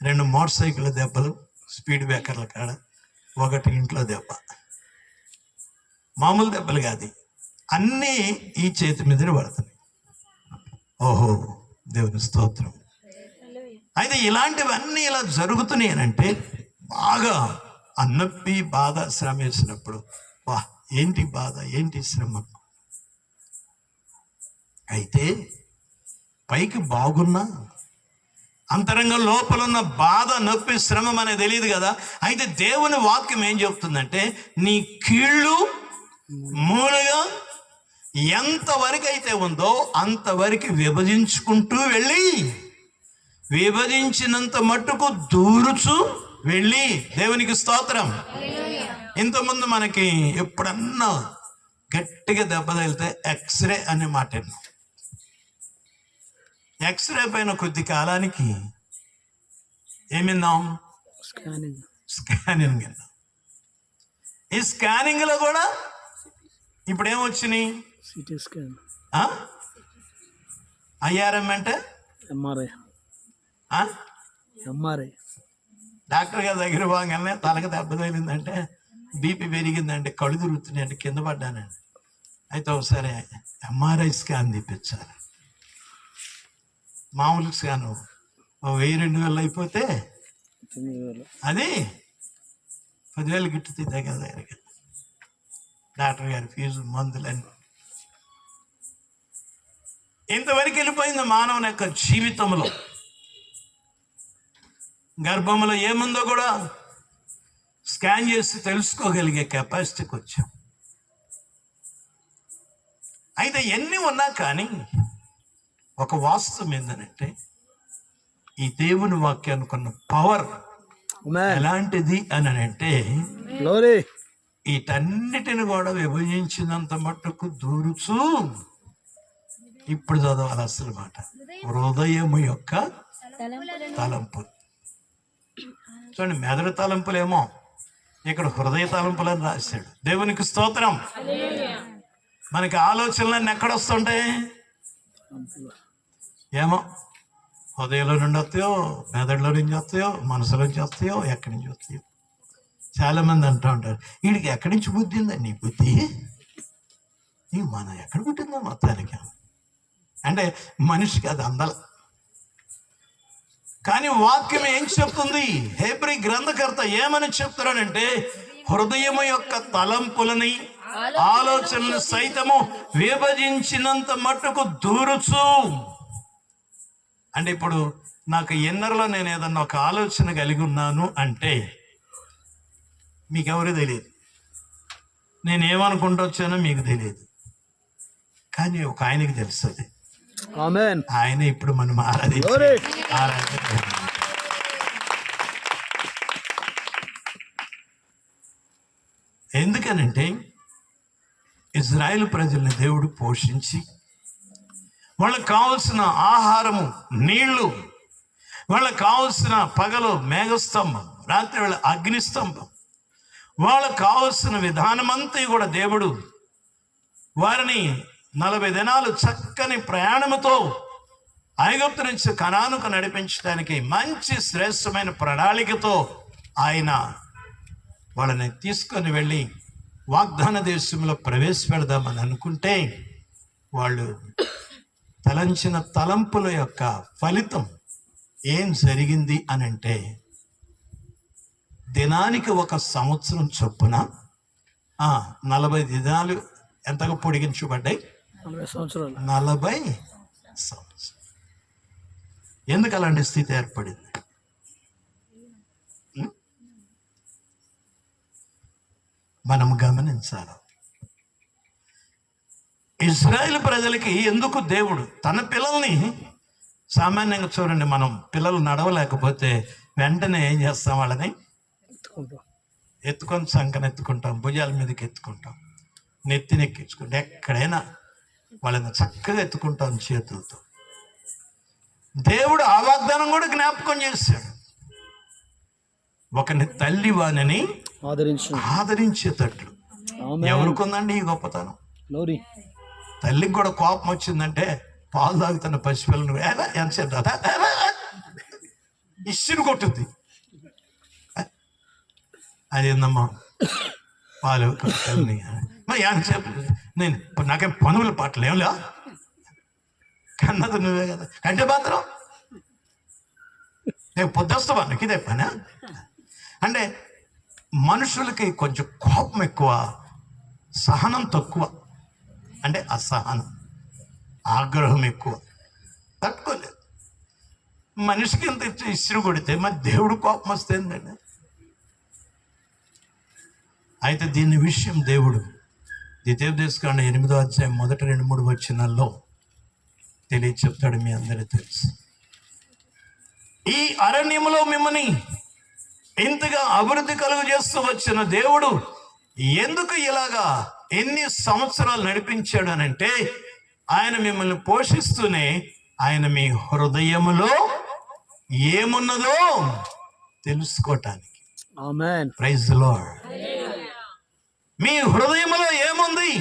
2 మోటార్ సైకిల్ దెబ్బలు స్పీడ్ బ్రేకర్ల కాడ, 1 ఇంట్లో దెబ్బ. మామూలు దెబ్బలు కాదు, అన్నీ ఈ చేతి మీదనే పడుతున్నాయి. ఓహో, దేవుని స్తోత్రం. అయితే ఇలాంటివన్నీ ఇలా జరుగుతున్నాయి అంటే బాగా అన్నప్పి బాధ, శ్రమ వేసినప్పుడు వా ఏంటి బాధ, ఏంటి శ్రమ. అయితే పైకి బాగున్నా అంతరంగం లోపల ఉన్న బాధ, నొప్పి, శ్రమం అనేది తెలియదు కదా. అయితే దేవుని వాక్యం ఏం చెప్తుందంటే, నీ కీళ్ళు మూలుగా ఎంతవరకు అయితే ఉందో అంతవరకు విభజించుకుంటూ వెళ్ళి, విభజించినంత మట్టుకు దూరుచు వెళ్ళి. దేవునికి స్తోత్రం. ఇంతకుముందు మనకి ఎప్పుడన్నా గట్టిగా దెబ్బ తగిలితే ఎక్స్రే అనే మాట విన్నాం. ఎక్స్రే పైన కొద్ది కాలానికి ఏమిన్నాం? స్కానింగ్ విన్నాం. ఈ స్కానింగ్లో కూడా ఇప్పుడు ఏమొచ్చినాయి? ఐఆర్ఎం అంటే ఎంఆర్ఐ డాక్టర్ గారి దగ్గర పోగానే తలకి దెబ్బ తగిలిందంటే బీపీ పెరిగిందంటే కళ్ళు తిరుగుతున్నాయంటే కింద పడ్డానండి. అయితే ఒకసారి ఎంఆర్ఐ స్కాన్ తీపించాలి. మామూలు స్కాన్ 1000-2000 అయిపోతే అది 10,000 గిట్టుతుంది దగ్గర దగ్గరగా. డాక్టర్ గారి ఫీజు, మందులన్నీ ఇంతవరకు వెళ్ళిపోయింది మానవుని యొక్క జీవితంలో. గర్భంలో ఏముందో కూడా స్కాన్ చేసి తెలుసుకోగలిగే కెపాసిటీకి వచ్చాం. అయితే ఎన్ని ఉన్నా కానీ ఒక వాస్తవం ఏంటంటే ఈ దేవుని వాక్యానికి ఉన్న పవర్ ఎలాంటిది అని అంటే వీటన్నిటిని కూడా విభజించినంత మట్టుకు దూరుచు. ఇప్పుడు చదవాలి అసలు మాట. హృదయము యొక్క తలంపులు. చూడండి, మెదడు తలంపులేమో, ఇక్కడ హృదయ తలంపులని రాశాడు. దేవునికి స్తోత్రం. మనకి ఆలోచనలన్నీ ఎక్కడొస్తుంటాయి ఏమో, హృదయంలో నుండి వస్తాయో, మెదడులో నుంచి వస్తాయో, మనసులో నుంచి వస్తాయో, ఎక్కడి నుంచి వస్తాయో. చాలా మంది అంటూ ఉంటారు, వీడికి ఎక్కడి నుంచి బుద్ధి ఉందండి నీ బుద్ధి, నీ మనం ఎక్కడ పుట్టిందో మొత్తానికి అంటే మనిషికి అది అందల. కానీ వాక్యం ఏం చెప్తుంది? హెబ్రీ గ్రంథకర్త ఏమని చెప్తున్నాడంటే హృదయము యొక్క తలంపులని ఆలోచనలు సైతము విభజించినంత మట్టుకు దూరుచు. అంటే ఇప్పుడు నాకు ఇన్నర్లో నేను ఏదన్నా ఒక ఆలోచన కలిగి ఉన్నాను అంటే మీకెవరు తెలియదు, నేనేమనుకుంటూ వచ్చానో మీకు తెలియదు, కానీ ఒక ఆయనకి తెలుస్తుంది. ఆయన ఇప్పుడు మనం ఎందుకనంటే ఇజ్రాయేల్ ప్రజల్ని దేవుడు పోషించి వాళ్ళకి కావలసిన ఆహారము, నీళ్లు, వాళ్ళకి కావలసిన పగలు మేఘస్తంభం, రాత్రి వేళ అగ్నిస్తంభం, వాళ్ళకు కావలసిన విధానమంతా కూడా దేవుడు వారిని 40 దినాలు చక్కని ప్రయాణముతో ఐగుప్తు నుంచి కనానుకు నడిపించడానికి మంచి శ్రేష్టమైన ప్రణాళికతో ఆయన వాళ్ళని తీసుకొని వెళ్ళి వాగ్దాన దేశంలో ప్రవేశపెడదామని అనుకుంటే వాళ్ళు తలంచిన తలంపుల యొక్క ఫలితం ఏం జరిగింది అని అంటే దినానికి 1 సంవత్సరం చొప్పున 40 దినాలు ఎంతగా పొడిగించబడ్డాయి? 40 సంవత్సరాలు. ఎందుకు అలాంటి స్థితి ఏర్పడింది? మనం గమనించాలి. ఇజ్రాయేల్ ప్రజలకి ఎందుకు దేవుడు తన పిల్లల్ని, సామాన్యంగా చూడండి, మనం పిల్లలు నడవలేకపోతే వెంటనే ఏం చేస్తాం? వాళ్ళని ఎత్తుకొని సంకన ఎత్తుకుంటాం, భుజాల మీదకి ఎత్తుకుంటాం, నెత్తినెక్కించుకుంటాం, ఎక్కడైనా వాళ్ళని చక్కగా ఎత్తుకుంటాం చేతులతో. దేవుడు ఆ వాగ్దానం కూడా జ్ఞాపకం చేశాడు. ఒకని తల్లి వాణిని ఆదరించేటట్లు. ఎవరికొందండి ఈ గొప్పతనం? తల్లికి కూడా కోపం వచ్చిందంటే పాలు తాగుతున్న పసిపిల్లలు ఎంతసేపు ఇసురు కొట్టుద్ది. అదేందమ్మా పాలు తల్లిని ఎంతసేపు, నేను ఇప్పుడు నాకేం పనుల పాటలు ఏం లే, కన్నది నువ్వే కదా, అంటే మాత్రం నేను పొద్దుస్తావా నాకు ఇదే పని. అంటే మనుషులకి కొంచెం కోపం ఎక్కువ, సహనం తక్కువ. అంటే అసహనం, ఆగ్రహం ఎక్కువ, తట్టుకోలేదు. మనిషికి ఎంత ఇసురు కొడితే మరి దేవుడు కోపం వస్తే ఏంటండి? అయితే దీని విషయం దేవుడు ద్వితీయోపదేశకాండ 8వ అధ్యాయం మొదటి 2-3 వచనాల్లో తెలియ చెప్తాడు. మీ అందరూ తెలుసు. ఈ అరణ్యములో మిమ్మల్ని ఇంతగా అభివృద్ధి కలుగు చేస్తూ వచ్చిన దేవుడు ఎందుకు ఇలాగా ఎన్ని సంవత్సరాలు నడిపించాడు అని అంటే ఆయన మిమ్మల్ని పోషిస్తూనే ఆయన మీ హృదయములో ఏమున్నదో తెలుసుకోవటానికి. ఆమేన్. Praise the lord. మీ హృదయములో ఏముంది?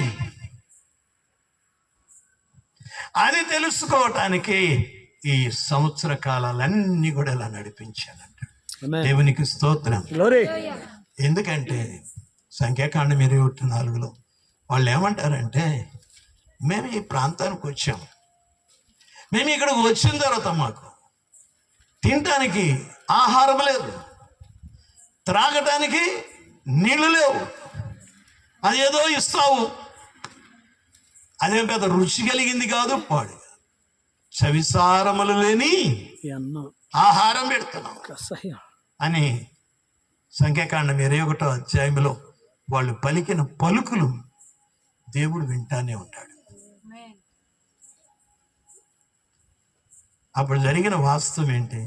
అది తెలుసుకోవటానికి ఈ సంవత్సర కాలాలన్నీ కూడా ఇలా నడిపించానంట. ఆమేన్. దేవునికి స్తోత్రం. గ్లోరీ. ఎందుకంటే సంఖ్యాకాండం 24లో వాళ్ళు ఏమంటారంటే, మేము ఈ ప్రాంతానికి వచ్చాం, మేము ఇక్కడికి వచ్చిన తర్వాత మాకు తినటానికి ఆహారం లేదు, త్రాగటానికి నీళ్లు లేవు, అదేదో ఇస్తావు, అదేం పెద్ద రుచి కలిగింది కాదు, పాడు చవిసారములు లేని ఈ అన్నం ఆహారం పెడుతున్నాం అసహ్యం. అని సంఖ్యాకాండం 21వ అధ్యాయంలో వాళ్ళు పలికిన పలుకులు దేవుడు వింటానే ఉంటాడు. అప్పుడు జరిగిన వాస్తవం ఏంటి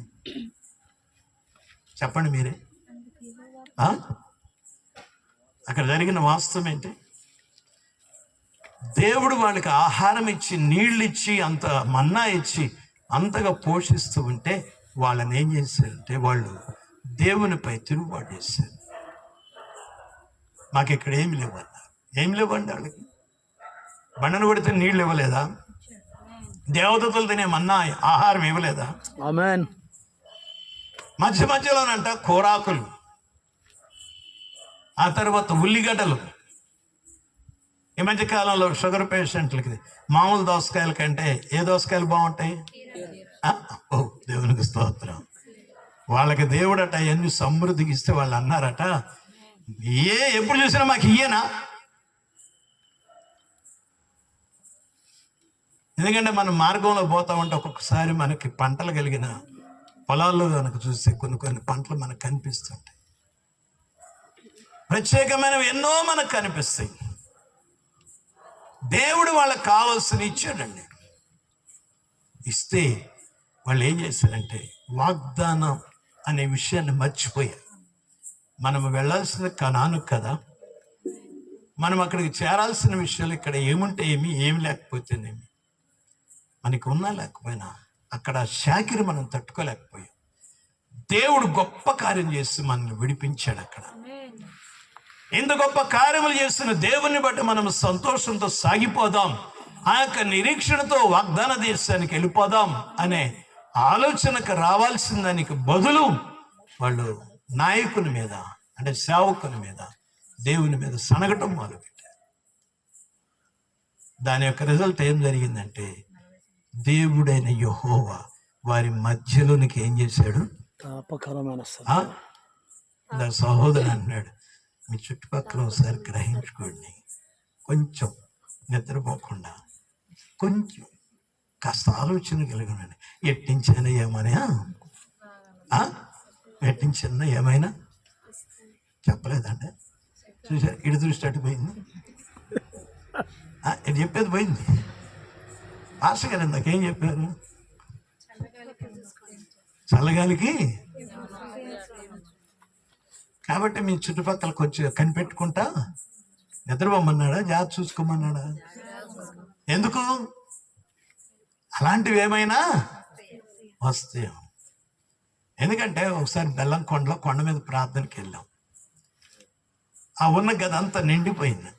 చెప్పండి మీరే. అక్కడ జరిగిన వాస్తవం ఏంటి? దేవుడు వాళ్ళకి ఆహారం ఇచ్చి, నీళ్ళు ఇచ్చి, అంత మన్నా ఇచ్చి అంతగా పోషిస్తూ ఉంటే వాళ్ళని ఏం చేశారంటే వాళ్ళు దేవునిపై తిరుగుబాటు చేశారు. మాకు ఇక్కడ ఏమి లేవన్నారు. ఏమి లేవండి వాళ్ళకి. బండను కొడితే నీళ్ళు ఇవ్వలేదా? దేవదూతలు తినే మన్నా ఆహారం ఇవ్వలేదా? ఆమేన్. మధ్య మధ్యలోనంట కూరాకులు, ఆ తర్వాత ఉల్లిగడ్డలు. ఈ మధ్య కాలంలో షుగర్ పేషెంట్లకి మామూలు దోసకాయల కంటే ఏ దోసకాయలు బాగుంటాయి? ఓ దేవునికి స్తోత్రం. వాళ్ళకి దేవుడట ఎన్ని సమృద్ధికి ఇస్తే వాళ్ళు అన్నారట, ఎప్పుడు చూసినా మాకు ఇయ్యనా? ఎందుకంటే మనం మార్గంలో పోతా ఉంటే ఒక్కొక్కసారి మనకి పంటలు కలిగిన పొలాల్లో కనుక చూస్తే కొన్ని కొన్ని పంటలు మనకు కనిపిస్తుంటాయి. ప్రత్యేకమైనవి ఎన్నో మనకు కనిపిస్తాయి. దేవుడు వాళ్ళకి కావాల్సిన ఇచ్చాడండి. ఇస్తే వాళ్ళు ఏం చేశారంటే వాగ్దానం అనే విషయాన్ని మర్చిపోయారు. మనం వెళ్ళాల్సిన కనాను కదా, మనం అక్కడికి చేరాల్సిన విషయాలు ఇక్కడ ఏముంటే ఏమి, ఏమి లేకపోతేనేమి, మనకి ఉన్నా లేకపోయినా అక్కడ శాకిరి మనం తట్టుకోలేకపోయాం. దేవుడు గొప్ప కార్యం చేసి మనల్ని విడిపించాడు. అక్కడ ఇంత గొప్ప కార్యములు చేస్తున్న దేవుని బట్టి మనం సంతోషంతో సాగిపోదాం, ఆ యొక్క నిరీక్షణతో వాగ్దాన దేశానికి వెళ్ళిపోదాం అనే ఆలోచనకు రావాల్సిన దానికి బదులు వాళ్ళు నాయకుని మీద, అంటే సేవకుని మీద, దేవుని మీద సనగటం మొదలుపెట్టారు. దాని యొక్క రిజల్ట్ ఏం జరిగిందంటే దేవుడైన యెహోవా వారి మధ్యలోనికి ఏం చేశాడు? తాపకరమైన సహోదరు అన్నాడు, మీ చుట్టుపక్కల ఒకసారి గ్రహించుకోండి, కొంచెం నిద్రపోకుండా కొంచెం కాస్త ఆలోచన కలిగినండి. ఎట్టించైనా ఏమైనా ఎట్టించైనా ఏమైనా చెప్పలేదంటే చూసారు, ఇటు దృష్టి అటు పోయింది, ఇటు చెప్పేది పోయింది. ఆశ గారు ఇందాకేం చెప్పారు? చల్లగాలికి. కాబట్టి మీ చుట్టుపక్కల కొంచెం కనిపెట్టుకుంటా నిద్రపోమన్నాడా, జాగ్రత్త చూసుకోమన్నాడా? ఎందుకు? అలాంటివి ఏమైనా వస్తాయి. ఎందుకంటే ఒకసారి బెల్లంకొండలో కొండ మీద ప్రార్థనకి వెళ్ళాం. ఆ ఉన్న గది అంతా నిండిపోయింది.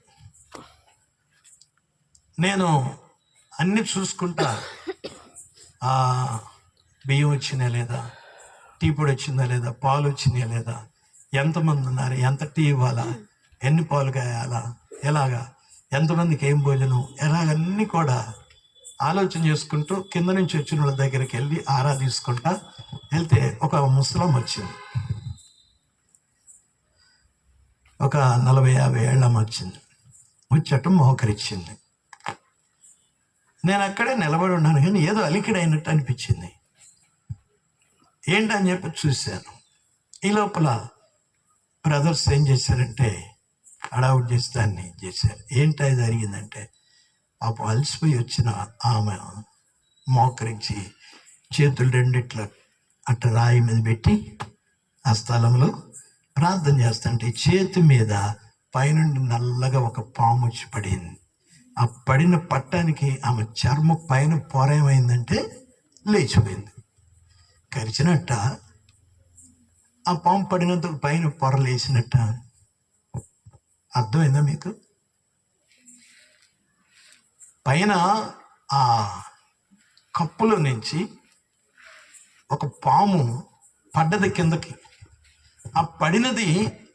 నేను అన్ని చూసుకుంటా, బియ్యం వచ్చినాయా లేదా, టీ పొడి వచ్చిందా లేదా, పాలు వచ్చినాయా లేదా, ఎంతమంది ఉన్నారు, ఎంత టీ ఇవ్వాలా, ఎన్ని పాలు కాయాలా, ఎలాగా, ఎంతమందికి ఏం భోజనం, ఎలాగన్నీ కూడా ఆలోచన చేసుకుంటూ కింద నుంచి వచ్చిన వాళ్ళ దగ్గరికి వెళ్ళి ఆరా తీసుకుంటా వెళ్తే ఒక ముసలం వచ్చింది. ఒక 40-50 ఏళ్ళమ్మ వచ్చింది. వచ్చటం మోకరిచ్చింది. నేను అక్కడే నిలబడి ఉన్నాను, కానీ ఏదో అలికిడి అయినట్టు అనిపించింది. ఏంటని చెప్పి చూశాను. ఈ లోపల బ్రదర్స్ ఏం చేశారంటే అడౌట్ చేసి దాన్ని చేశారు. ఏంటి జరిగిందంటే పాపం అలసిపోయి వచ్చిన ఆమె మోకరించి చేతులు రెండిట్ల అట్ట రాయి మీద పెట్టి ఆ స్థలంలో ప్రార్థన చేస్తుంటే చేతి మీద పైనుండి నల్లగా ఒక పాము వచ్చి పడింది. ఆ పడిన పట్టానికి ఆమె చర్మం పైన పొర ఏమైందంటే లేచిపోయింది. కరిచినట్ట ఆ పాము పడినందుకు పైన పొర లేచినట్ట. అర్థమైందా మీకు? పైన ఆ కప్పులో నుంచి ఒక పాము పడ్డది కిందకి. ఆ పడినది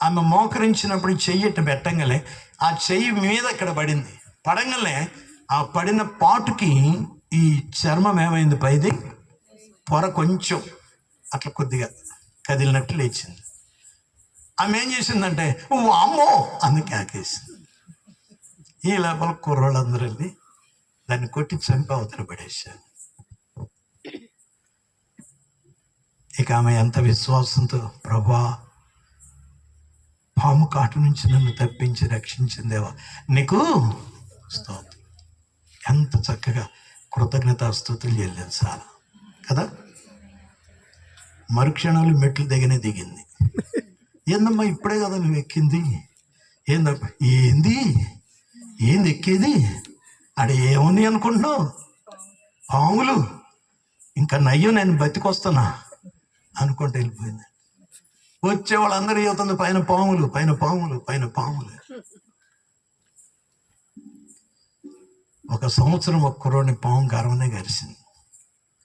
ఆమె మోకరించినప్పుడు చెయ్యి పెట్టంగానే ఆ చెయ్యి మీద ఇక్కడ పడింది. పడంగానే ఆ పడిన పాటుకి ఈ చర్మం ఏమైంది, పైది పొర కొంచెం అట్లా కొద్దిగా కదిలినట్టు లేచింది. ఆమె ఏం చేసిందంటే అమ్మో అందు కేకేసింది. ఈ లోపల కుర్రోళ్ళందరూ వెళ్ళి దాన్ని కొట్టి చంపి అవతల పడేశారు. ఇక ఆమె ఎంత విశ్వాసంతో, ప్రభా పాము కాటు నుంచి నన్ను తప్పించి రక్షించిందేవా నీకు స్తోత్రం. ఎంత చక్కగా కృతజ్ఞతాస్తుతులు చెల్లింది చాలా కదా. మరుక్షణాలు మెట్లు దిగింది. ఏందమ్మా ఇప్పుడే కదా నువ్వు ఎక్కింది, ఏందమ్మా ఏంది ఎక్కేది, ఆడ ఏముంది అనుకుంటున్నావు, పాములు, ఇంకా నయ్యో నేను బతికొస్తున్నా అనుకుంటూ వెళ్ళిపోయింది. వచ్చే వాళ్ళందరూ అవుతుంది పైన పాములు, పైన పాములు, పైన పాములు. 1 సంవత్సరం ఒక కుర్రోని పాము గర్వనే గరిసింది.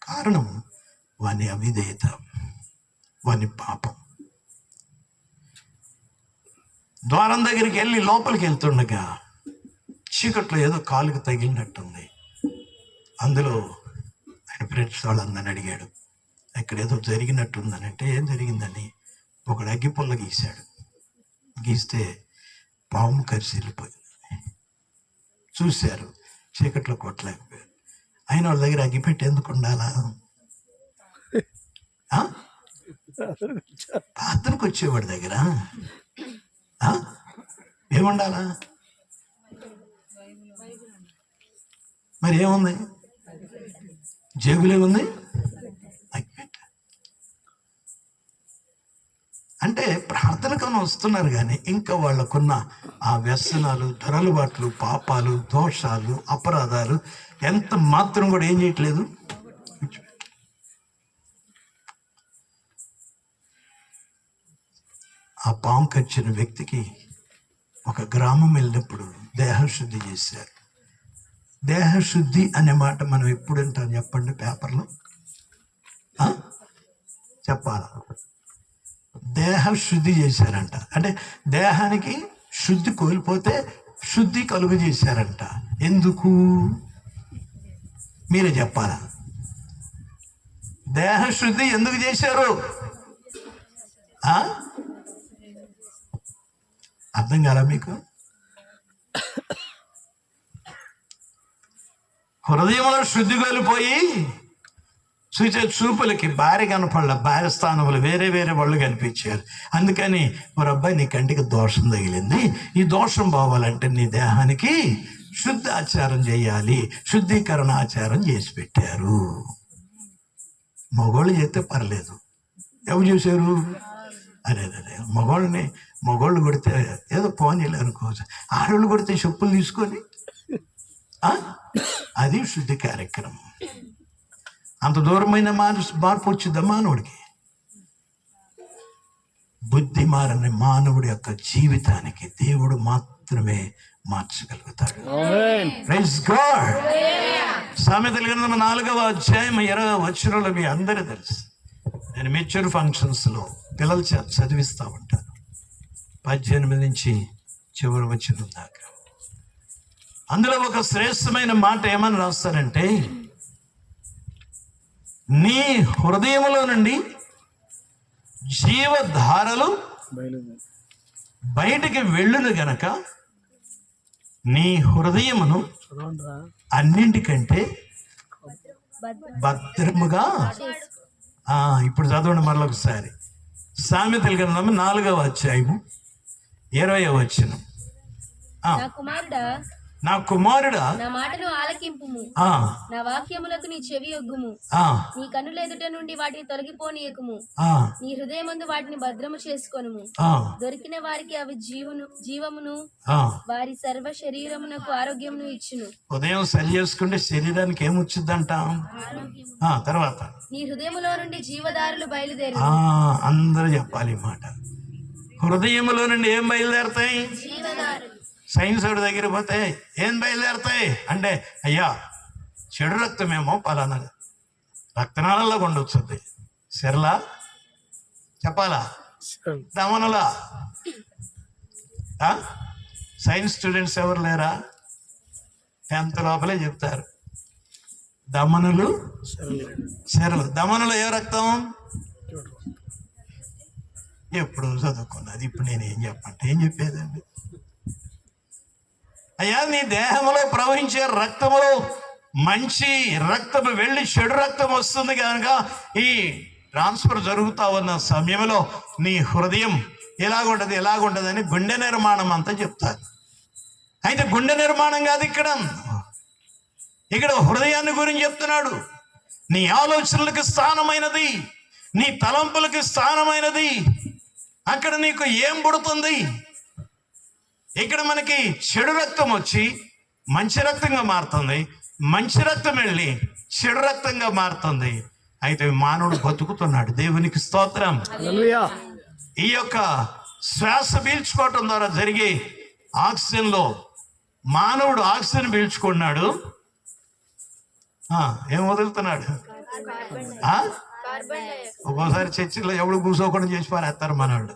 కారణం వాని అవిధేయత, వాని పాపం. ద్వారం దగ్గరికి వెళ్ళి లోపలికి వెళ్తుండగా చీకట్లో ఏదో కాలుకి తగిలినట్టుంది. అందులో ఆయన ఫ్రెండ్స్ వాళ్ళందరిని అడిగాడు, ఇక్కడ ఏదో జరిగినట్టుందని. అంటే ఏం జరిగిందని ఒకడు అగ్గిపుల్ల గీశాడు. గీస్తే పాము కరిసి వెళ్ళిపోయింది. చూశారు, చీకట్లో కొట్టలేకపోయారు. ఆయన వాళ్ళ దగ్గర అగ్గిపెట్టి ఎందుకు ఉండాలా? పాత్రకు వచ్చేవాడి దగ్గర ఏముండాలా? మరి ఏముంది? జేబులేముంది? అగ్గిపెట్ట. అంటే ప్రార్థనకన్నా వస్తున్నారు కానీ ఇంకా వాళ్ళకున్న ఆ వ్యసనాలు, దురలవాట్లు, పాపాలు, దోషాలు, అపరాధాలు ఎంత మాత్రం కూడా ఏం చేయట్లేదు. ఆ పాము కరిచిన వ్యక్తికి ఒక గ్రామం వెళ్ళినప్పుడు దేహశుద్ధి చేశారు. దేహశుద్ధి అనే మాట మనం ఎప్పుడు వింటాం చెప్పండి? పేపర్లో చెప్పాలా? దేహశుద్ధి చేశారంట. అంటే దేహానికి శుద్ధి కోల్పోతే శుద్ధి కలుగు చేశారంట. ఎందుకు మీరే చెప్పాలా? దేహశుద్ధి ఎందుకు చేశారు? అర్థం కాలా మీకు? హృదయంలో శుద్ధి కోల్పోయి చూసే చూపులకి భార్య కనపడల, భార్య స్థానంలో వేరే వేరే వాళ్ళు కనిపించారు. అందుకని మరి అబ్బాయి నీ కంటికి దోషం తగిలింది, ఈ దోషం పోవాలంటే నీ దేహానికి శుద్ధ ఆచారం చేయాలి, శుద్ధీకరణ ఆచారం చేసి పెట్టారు. మగోళ్ళు చేస్తే పర్లేదు, ఎవరు చూశారు? అరే మగోళ్ళు కొడితే ఏదో పోనీలు అనుకోవచ్చు, ఆడవాళ్ళు కొడితే చెప్పులు తీసుకొని అది శుద్ధి కార్యక్రమం. అంత దూరమైన మార్పు వచ్చిందా మానవుడికి? బుద్ధి మారని మానవుడి యొక్క జీవితానికి దేవుడు మాత్రమే మార్చగలుగుతాడు. Praise God. సామెతల గ్రంథం 4వ అధ్యాయం 20వ వచనంలో మీ అందరూ తెలుసు. నేను మెచ్యూర్ ఫంక్షన్స్లో పిల్లల చేత చదివిస్తూ ఉంటాను. 18 నుంచి చివరి వచనం దాకా. అందులో ఒక శ్రేష్టమైన మాట ఏమని రాస్తారంటే, నీ హృదయములో నుండి జీవధారలు బయటికి వెళ్ళును గనక నీ హృదయమును అన్నింటికంటే భద్రముగా. ఇప్పుడు చదవండి మరొకసారి. సామెతల గ్రంథం 4వ అధ్యాయము 20వ వచనం. నా కుమారుడా నా మాటను ఆలకింపుము, నా వాక్యములకు నీ చెవి ఒగ్గుము. నీ కన్నుల ఎదుట నుండి వాటిని తొలగిపోనీయకుము, నీ హృదయమందు వాటిని భద్రము చేసుకొనుము. దొరికిన వారికి అవి జీవమును, వారి సర్వ శరీరమునకు ఆరోగ్యమును ఇచ్చును. ఉదయం సరి చేసుకుంటే శరీరానికి ఏమొచ్చుద్దంట? తర్వాత నీ హృదయములో నుండి జీవదారులు బయలుదేరు. అందరూ చెప్పాలి ఈ మాట. హృదయములో నుండి ఏం బయలుదేరతాయి? జీవదారులు. సైన్స్ వాడి దగ్గర పోతే ఏం బయలుదేరతాయి అంటే, అయ్యా చెడు రక్తమేమో పలానా రక్తనాళంలో గుండె వచ్చింది. సిరలా చెప్పాలా, దమనలా? సైన్స్ స్టూడెంట్స్ ఎవరు లేరా? 10th లోపలే చెప్తారు. దమనులు, సిరలు. దమనులు ఏ రక్తం? ఎప్పుడు చదువుకున్నది. ఇప్పుడు నేను ఏం చెప్పేదండి? అయ్యా, నీ దేహంలో ప్రవహించే రక్తములో మంచి రక్తము వెళ్ళి చెడు రక్తం వస్తుంది కనుక ఈ ట్రాన్స్ఫర్ జరుగుతా ఉన్న సమయంలో నీ హృదయం ఎలాగుంటది అని గుండె నిర్మాణం అంతా చెప్తారు. అయితే గుండె నిర్మాణం కాదు ఇక్కడ హృదయాన్ని గురించి చెప్తున్నాడు. నీ ఆలోచనలకు స్థానమైనది, నీ తలంపులకు స్థానమైనది. అక్కడ నీకు ఏం పుడుతుంది? ఇక్కడ మనకి చెడు రక్తం వచ్చి మంచి రక్తంగా మారుతుంది, మంచి రక్తం వెళ్ళి చెడు రక్తంగా మారుతుంది. అయితే మానవుడు బతుకుతున్నాడు. దేవునికి స్తోత్రం. ఈ యొక్క శ్వాస పీల్చుకోవటం ద్వారా జరిగే ఆక్సిజన్లో మానవుడు ఆక్సిజన్ పీల్చుకున్నాడు. ఏం వదులుతున్నాడు? ఒక్కోసారి చర్చిలో ఎవడు కూర్చోకుండా చేసి పారేస్తారు మనవాళ్ళు.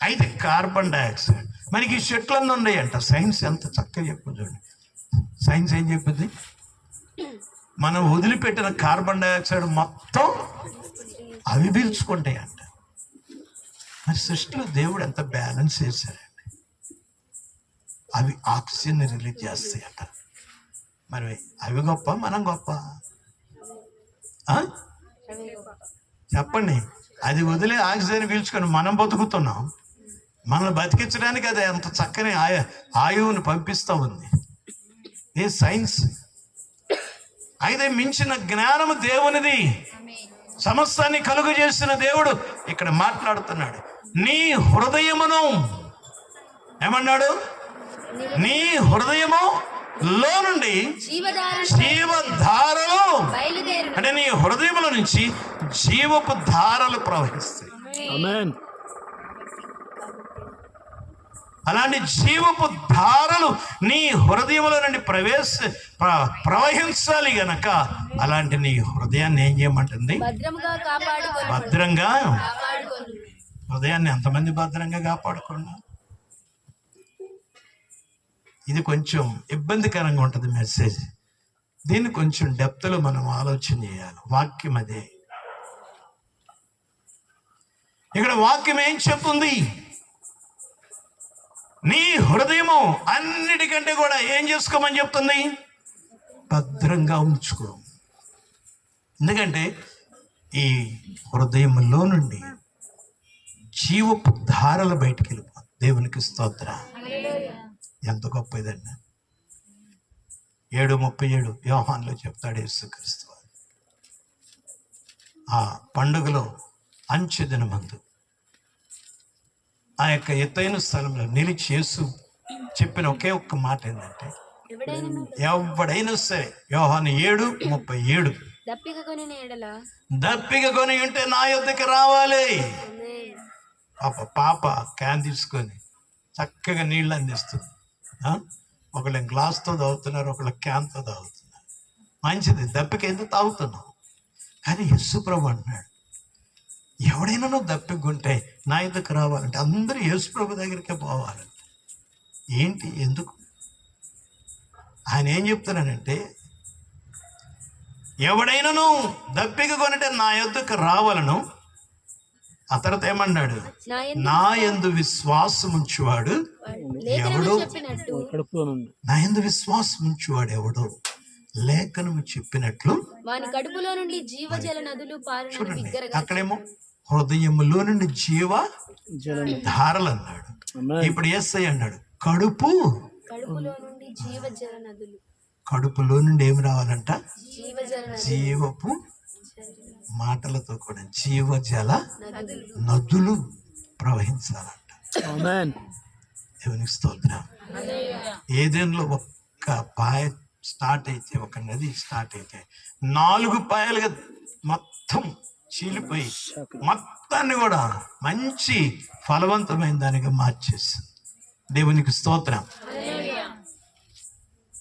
అయితే కార్బన్ డైఆక్సైడ్ మనకి చెట్లన్నీ ఉన్నాయంట. సైన్స్ ఎంత చక్కగా చెప్పుంది చూడండి. సైన్స్ ఏం చెప్పింది? మనం వదిలిపెట్టిన కార్బన్ డైఆక్సైడ్ మొత్తం అవి పీల్చుకుంటాయి అంట. మరి సృష్టిలో దేవుడు ఎంత బ్యాలెన్స్ చేశారండి. అవి ఆక్సిజన్ రిలీజ్ చేస్తాయి అంట. మరి అవి గొప్ప, మనం గొప్ప? చెప్పండి. అది వదిలే ఆక్సిజన్ పీల్చుకొని మనం బతుకుతున్నాం. మనల్ని బతికించడానికి అది అంత చక్కని ఆయువుని పంపిస్తూ ఉంది. ఏ సైన్స్. అయితే మించిన జ్ఞానము దేవునిది. సమస్తాన్ని కలుగు చేసిన దేవుడు ఇక్కడ మాట్లాడుతున్నాడు. నీ హృదయమును ఏమన్నాడు? నీ హృదయము లో నుండి జీవధారలు, అంటే నీ హృదయముల నుంచి జీవపు ధారలు ప్రవహిస్తాయి. అలాంటి జీవపు ధారలు నీ హృదయంలో నుండి ప్రవహించాలి గనక అలాంటి నీ హృదయాన్ని ఏం చేయమంటుంది? భద్రంగా. హృదయాన్ని ఎంతమంది భద్రంగా కాపాడుకున్నారు? ఇది కొంచెం ఇబ్బందికరంగా ఉంటుంది మెసేజ్. దీన్ని కొంచెం డెప్త్లో మనం ఆలోచన చేయాలి. వాక్యం అదే. ఇక్కడ వాక్యం ఏం చెప్తుంది? నీ హృదయము అన్నిటికంటే కూడా ఏం చేసుకోమని చెప్తుంది? భద్రంగా ఉంచుకో. ఎందుకంటే ఈ హృదయంలో నుండి జీవపు ధారలు బయటికి వెళ్ళిపో. దేవునికి స్తోత్ర. ఎంత గొప్ప ఇదండి. 7:37 యోహానులో చెప్తాడు యేసుక్రీస్తు. ఆ పండుగలో అంచెదినమందు ఆ యొక్క ఎత్తైన స్థలంలో నిలిచి యేసు చెప్పిన ఒకే ఒక్క మాట ఏంటంటే, ఎవడైనా సరే, యోహాను 7:37, దప్పిక కొని ఉంటే నా యొద్దకు రావాలి. పాప క్యాన్ తీసుకొని చక్కగా నీళ్ళు అందిస్తుంది. ఒకళ్ళ గ్లాస్తో తాగుతున్నారు, ఒకళ్ళ క్యాన్తో తాగుతున్నారు. మంచిది, దప్పిక ఎందుకు తాగుతున్నాం? కానీ యేసుప్రభు అంటున్నాడు, ఎవడైనా నువ్వు దప్పికుంటే నా ఎదుకు రావాలంటే అందరూ యేసుప్రభు దగ్గరికే పోవాలంట. ఏంటి? ఎందుకు? ఆయన ఏం చెప్తున్నానంటే, ఎవడైనా దప్పిక కొనిటే నా యొద్దకు రావాలను. ఆ తర్వాత ఏమన్నాడు? నా యందు విశ్వాసం ఉంచువాడు ఎవడు, నా యందు విశ్వాసం ఉంచువాడు ఎవడు లేఖనము చెప్పినట్లు కడుపులో నుండి జీవజల నదులు పారును. చూడండి, అక్కడేమో హృదయములో నుండి జీవ ధారలు అన్నాడు. ఇప్పుడు యేసయ్య అన్నాడు కడుపులో నుండి జీవజల నదులు. కడుపులో నుండి ఏమి రావాలంట? జీవపు, మాటలతో కూడా జీవజల నదులు ప్రవహించాలంట. దేవునికి స్తోత్రం. ఏదైనా ఒక్క పాయ స్టార్ట్ అయితే, ఒక నది స్టార్ట్ అయితే 4 పాయలుగా మొత్తం చీలిపోయి మొత్తాన్ని కూడా మంచి ఫలవంతమైన దానిగా మార్చేస్తుంది. దేవునికి స్తోత్రం.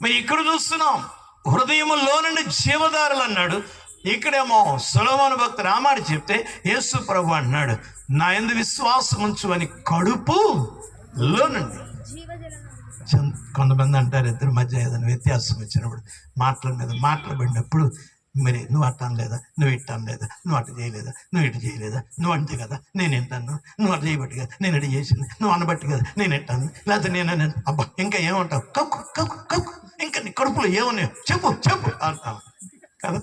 మరి ఇక్కడ చూస్తున్నాం హృదయములో నుండి జీవధారలు అన్నాడు. ఇక్కడేమో సొలొమోను భక్తుడు ఆ మాట చెప్తే యేసు ప్రభు అన్నాడు, నా యందు విశ్వాసం ఉంచు అని కడుపులో నుండి. కొంతమంది అంటారు ఇద్దరి మధ్య ఏదైనా వ్యత్యాసం వచ్చినప్పుడు మాటల మీద మాట్లాడినప్పుడు, మరి నువ్వు అట్టాను లేదా, నువ్వు ఇట్టాను లేదా, నువ్వు అటు చేయలేదా, నువ్వు ఇటు చేయలేదా, నువ్వు అంతే కదా నేను ఏంటాను, నువ్వు అటు చేయబట్టి కదా నేను ఇటు చేసింది, నువ్వు అనబట్టి కదా నేను ఎట్టాను, లేకపోతే నేను అబ్బా ఇంకా ఏమంటావు, కక్కు కక్కు కక్కు, ఇంకా నీ కడుపులో ఏమన్నాయో చెప్పు చెప్పు అంటావు కదా.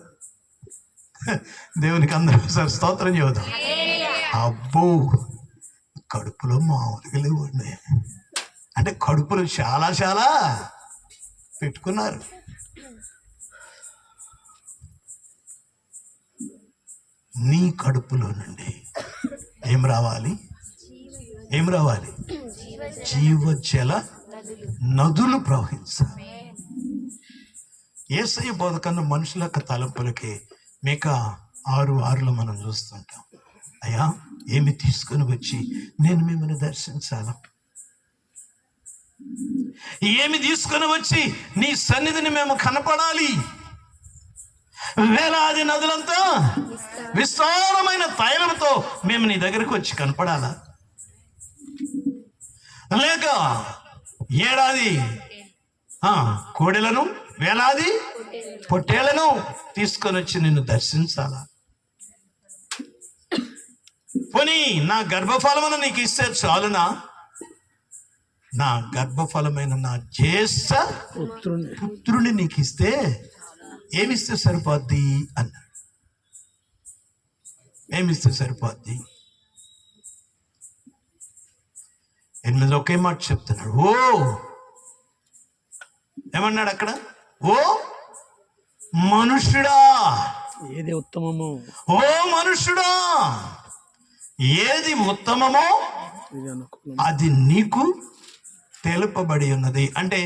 దేవునికి అందరూ ఒకసారి స్తోత్రం చేద్దాం. అబ్బో కడుపులో మామూలుగా లేవండి, అంటే కడుపులు చాలా చాలా పెట్టుకున్నారు. నీ కడుపులో నుండి ఏం రావాలి, ఏం రావాలి? జీవజల నదులు ప్రవహించాలి. యేసయ్య బోధకన్న మనుషుల యొక్క తలంపులకి మీక 6:6 మనం చూస్తుంటాం. అయ్యా ఏమి తీసుకుని వచ్చి నేను మిమ్మల్ని దర్శించాలా, ఏమి తీసుకుని వచ్చి నీ సన్నిధిని మేము కనపడాలి, వేలాది నదులంతా విస్తారమైన తైలంతో మేము నీ దగ్గరకు వచ్చి కనపడాలా, లేక ఏడాది కోడెలను వేలాది పొట్టేళ్లను తీసుకొని వచ్చి నిన్ను దర్శించాలా? పోనీ నా గర్భఫలమును నీకు ఇస్తే చాలునా? నా గర్భఫలమైన నా జ్యేష్ఠ పుత్రుని నీకు ఇస్తే ఏమిస్తే సరిపోద్ది అన్నాడు. ఏమిస్తే సరిపోద్ది? 8 ఒకే మాట చెప్తున్నాడు. ఓ ఏమన్నాడు అక్కడ? ఓ మనుష్యుడా, ఏది ఉత్తమమో, ఓ మనుష్యుడా ఏది ఉత్తమమో అది నీకు తెలుపబడి ఉన్నది. అంటే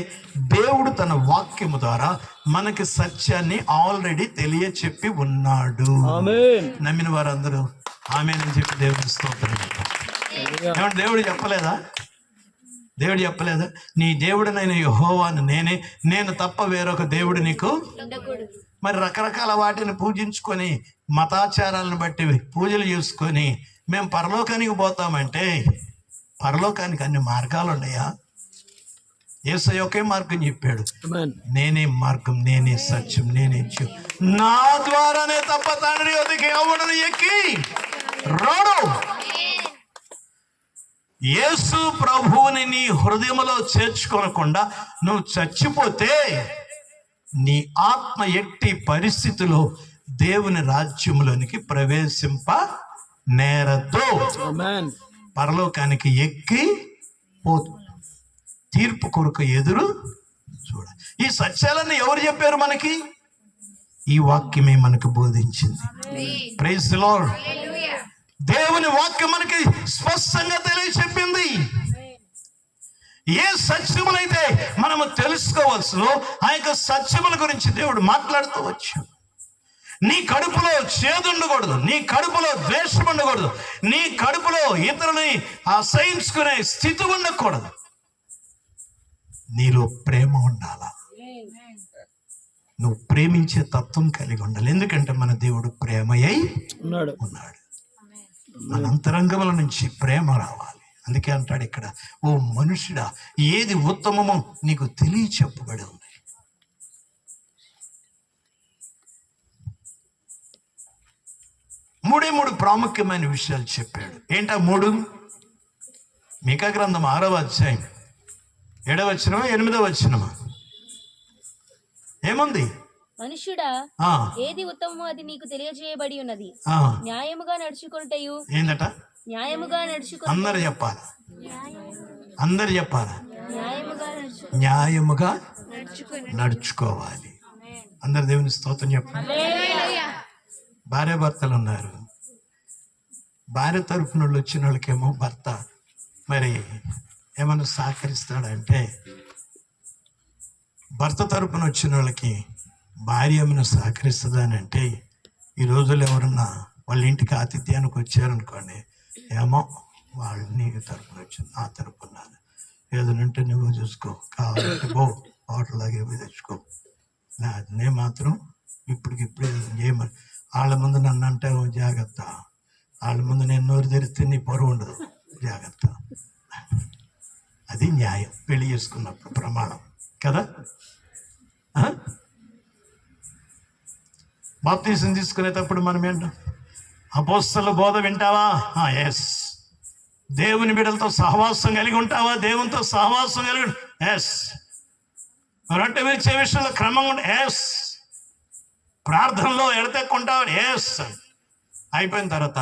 దేవుడు తన వాక్యము ద్వారా మనకి సత్యాన్ని ఆల్రెడీ తెలియచెప్పి ఉన్నాడు. నమ్మిన వారందరూ ఆమేన్ అని చెప్పి దేవుడికి స్తోత్రం. ఏమంటే దేవుడు చెప్పలేదా? దేవుడు చెప్పలేదా? నీ దేవుడినైన యెహోవాను నేనే, నేను తప్ప వేరొక దేవుడు నీకు. మరి రకరకాల వాటిని పూజించుకొని మతాచారాలను బట్టి పూజలు చేసుకొని మేము పరలోకానికి పోతామంటే పరలోకానికి అన్ని మార్గాలు ఉన్నాయా? యేసయ్య ఒకే మార్గం చెప్పాడు, నేనే మార్గం, నేనే సత్యం, నేనే జీవం, నా ద్వారానే తప్ప తండ్రి వద్దకు ఎవడును ఎక్కి రాడు. యేసు ప్రభువుని నీ హృదయంలో చేర్చుకోనకుండా నువ్వు చచ్చిపోతే నీ ఆత్మ ఎట్టి పరిస్థితిలో దేవుని రాజ్యంలోనికి ప్రవేశింప నేరతో పరలోకానికి ఎక్కి పోతు తీర్పు కొరకు ఎదురు చూడ. ఈ సత్యాలన్నీ ఎవరు చెప్పారు మనకి? ఈ వాక్యమే మనకు బోధించింది. Praise the lord. దేవుని వాక్యం మనకి స్పష్టంగా తెలియచెప్పింది. ఏ సత్యములైతే మనము తెలుసుకోవచ్చునో ఆ యొక్క సత్యముల గురించి దేవుడు మాట్లాడుతూ వచ్చాడు. నీ కడుపులో చేదు ఉండకూడదు, నీ కడుపులో ద్వేషం ఉండకూడదు, నీ కడుపులో ఇతరులని అసహించుకునే స్థితి ఉండకూడదు. నీలో ప్రేమ ఉండాలా, నువ్వు ప్రేమించే తత్వం కలిగి ఉండాలి. ఎందుకంటే మన దేవుడు ప్రేమయ్య ఉన్నాడు. మన అంతరంగముల నుంచి ప్రేమ రావాలి. అందుకే అంటాడు ఇక్కడ, ఓ మనుషుడా ఏది ఉత్తమమో నీకు తెలియచెప్పబడి ఉంది. మూడు ప్రాముఖ్యమైన విషయాలు చెప్పాడు. ఏంటా 3? మీకా గ్రంథం 6వ అధ్యాయం 7వ వచనమా 8వ వచనమా ఏముంది? మనుష్యుడా ఏది ఉత్తమమో అది నీకు తెలియజేయబడి ఉన్నది. న్యాయముగా నడుచుకొనుటయు. ఏందట? న్యాయముగా నడుచుకొను. అందరు చెప్పాలా? అందరు చెప్పాలా? న్యాయముగా నడుచుకోవాలి. అందరు దేవుని స్తోత్రం చెప్పాలి. భార్య భర్తలు ఉన్నారు. భార్య తరఫున వాళ్ళు వచ్చిన వాళ్ళకేమో భర్త మరి ఏమన్నా సహకరిస్తాడంటే, భర్త తరఫున వచ్చిన వాళ్ళకి భార్య ఏమైనా సహకరిస్తుందా అని అంటే, ఈ రోజుల్లో ఎవరన్నా వాళ్ళ ఇంటికి ఆతిథ్యానికి వచ్చారనుకోండి, ఏమో వాళ్ళు నీ తరఫున వచ్చింది, నా తరఫున ఏదనంటే నువ్వు చూసుకో, కావాలంటే బో హోటల్ లాగే తెచ్చుకో, నేను మాత్రం ఇప్పటికిప్పుడే చేయమని వాళ్ళ ముందు నన్ను అంటే జాగ్రత్త, వాళ్ళ ముందు నేను నోరు తెరిస్తే నీ పరువు ఉండదు, జాగ్రత్త. అది న్యాయం, పెళ్లి చేసుకున్నప్పుడు ప్రమాణం కదా. బాప్తీసం తీసుకునేటప్పుడు మనం ఏంటో అపోస్తలుల బోధ వింటావా? ఎస్. దేవుని బిడ్డలతో సహవాసం కలిగి ఉంటావా? దేవునితో సహవాసం కలిగి ఎస్. రొట్టె విరిచే విషయంలో క్రమంగా ఉంటే ఎస్. ప్రార్థనలో ఎడతెక్కుంటావు ఎస్. అయిపోయిన తర్వాత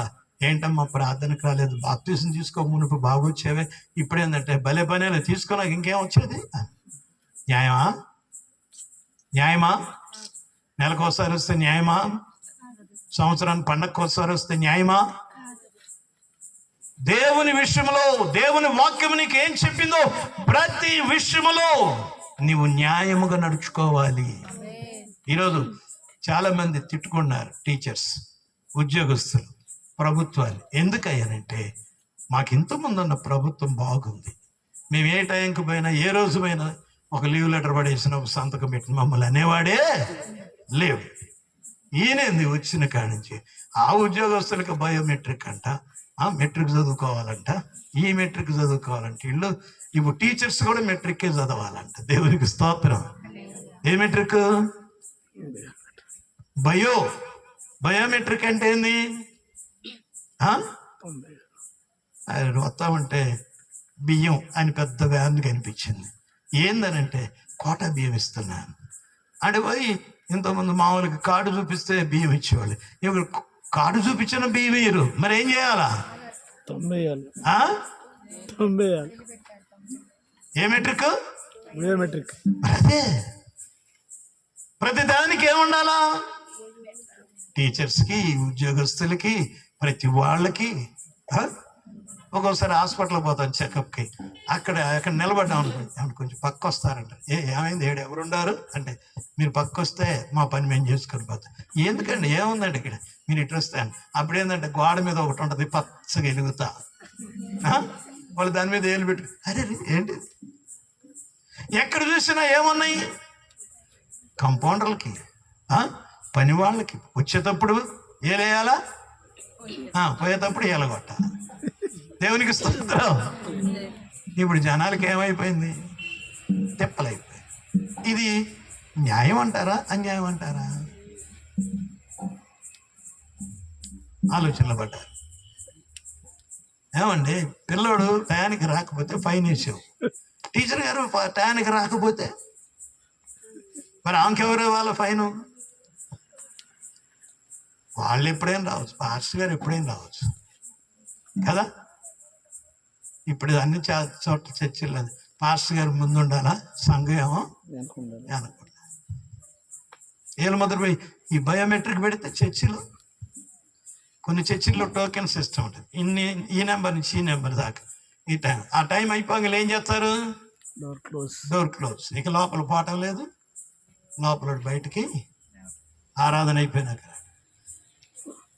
ఏంటమ్మా ప్రార్థనకు రాలేదు, బాప్తీసం తీసుకో మునుపు బాగొచ్చేవే, ఇప్పుడేందంటే భలే పనేలా తీసుకున్నాక ఇంకేం వచ్చేది? న్యాయమా? న్యాయమా? నెలకోసారి వస్తే న్యాయమా? సంవత్సరానికి పండగకోసారి వస్తే న్యాయమా? దేవుని విషయంలో దేవుని వాక్యము నీకు ఏం చెప్పిందో ప్రతి విషయములో నీవు న్యాయముగా నడుచుకోవాలి. ఈరోజు చాలా మంది తిట్టుకున్నారు, టీచర్స్, ఉద్యోగస్తులు, ప్రభుత్వాలు. ఎందుకయ్యానంటే మాకు ఇంతకుముందు ఉన్న ప్రభుత్వం బాగుంది, మేము ఏ టైంకి పోయినా ఏ రోజు పోయినా ఒక లీవ్ లెటర్ పడేసిన ఒక సంతకం పెట్టిన మమ్మల్ని అనేవాడే లేవు. ఈయనేంది వచ్చిన కాడి నుంచి ఆ ఉద్యోగస్తులకు బయోమెట్రిక్ అంట, ఆ మెట్రిక్ చదువుకోవాలంట, ఈ మెట్రిక్ చదువుకోవాలంట. వీళ్ళు ఇప్పుడు టీచర్స్ కూడా మెట్రిక్కే చదవాలంట. దేవునికి స్తోత్రం. ఏ మెట్రిక్? బయోమెట్రిక్ అంటే ఏంది? అది వస్తామంటే బియ్యం అని పెద్ద వ్యాన్ కనిపించింది. ఏందనంటే కోటా బియ్యం ఇస్తున్నాను అంటే పోయి ఇంతకుముందు మామూలుగా కార్డు చూపిస్తే బియ్యం ఇచ్చేవాళ్ళు, ఇప్పుడు కార్డు చూపించిన బియ్యం ఇయ్యరు. మరి ఏం చేయాలా? ఏ మెట్రిక్? అదే ప్రతి దానికి ఏముండాలా? టీచర్స్కి, ఉద్యోగస్తులకి, ప్రతి వాళ్ళకి. ఒక్కోసారి హాస్పిటల్కి పోతాం చెకప్కి, అక్కడ నిలబడ్డాం అనుకోండి, కొంచెం పక్క వస్తారంట. ఏమైంది, ఎవరు ఉండారు అంటే మీరు పక్క వస్తే మా పని మేము చేసుకొని పోతాం. ఎందుకండి ఏముందండి ఇక్కడ, మీరు ఇటు వస్తాను. అప్పుడు ఏంటంటే గోడ మీద ఒకటి ఉంటుంది పచ్చగా వెలుగుతా, వాళ్ళు దాని మీద ఏలు పెట్టు. అరే ఏంటి, ఎక్కడ చూసినా ఏమున్నాయి? కంపౌండర్లకి, పని వాళ్ళకి వచ్చేటప్పుడు ఏలేయాలా, పోయేటప్పుడు ఏలగొట్టాలి. దేవునికి స్తోత్రం. ఇప్పుడు జనాలకి ఏమైపోయింది? తెప్పలైపోయింది. ఇది న్యాయం అంటారా, అన్యాయం అంటారా? ఆలోచనలు పడ్డారు. ఏమండి, పిల్లోడు టయానికి రాకపోతే ఫైన్ వేసావు, టీచర్ గారు టయానికి రాకపోతే మరి ఆమెకెవరు వాళ్ళ ఫైను? వాళ్ళు ఎప్పుడైనా రావచ్చు, పాస్టర్ గారు ఎప్పుడైనా రావచ్చు కదా. ఇప్పుడు అన్ని చోట్ల చర్చిలు పాస్టర్ గారు ముందు ఉండాలా, సంఘం ఏమో అనుకుంటా. ఏళ్ళ మొదలు పోయి ఈ బయోమెట్రిక్ పెడితే చర్చిలో, కొన్ని చర్చిల్లో టోకెన్ సిస్టమ్ ఉంటుంది, ఈ నెంబర్ నుంచి ఈ నెంబర్ దాకా ఈ టైం. ఆ టైం అయిపోగానే ఏం చేస్తారు? Door close. ఇక లోపల పోవటం లేదు, లోపల బయటికి ఆరాధన అయిపోయినాక.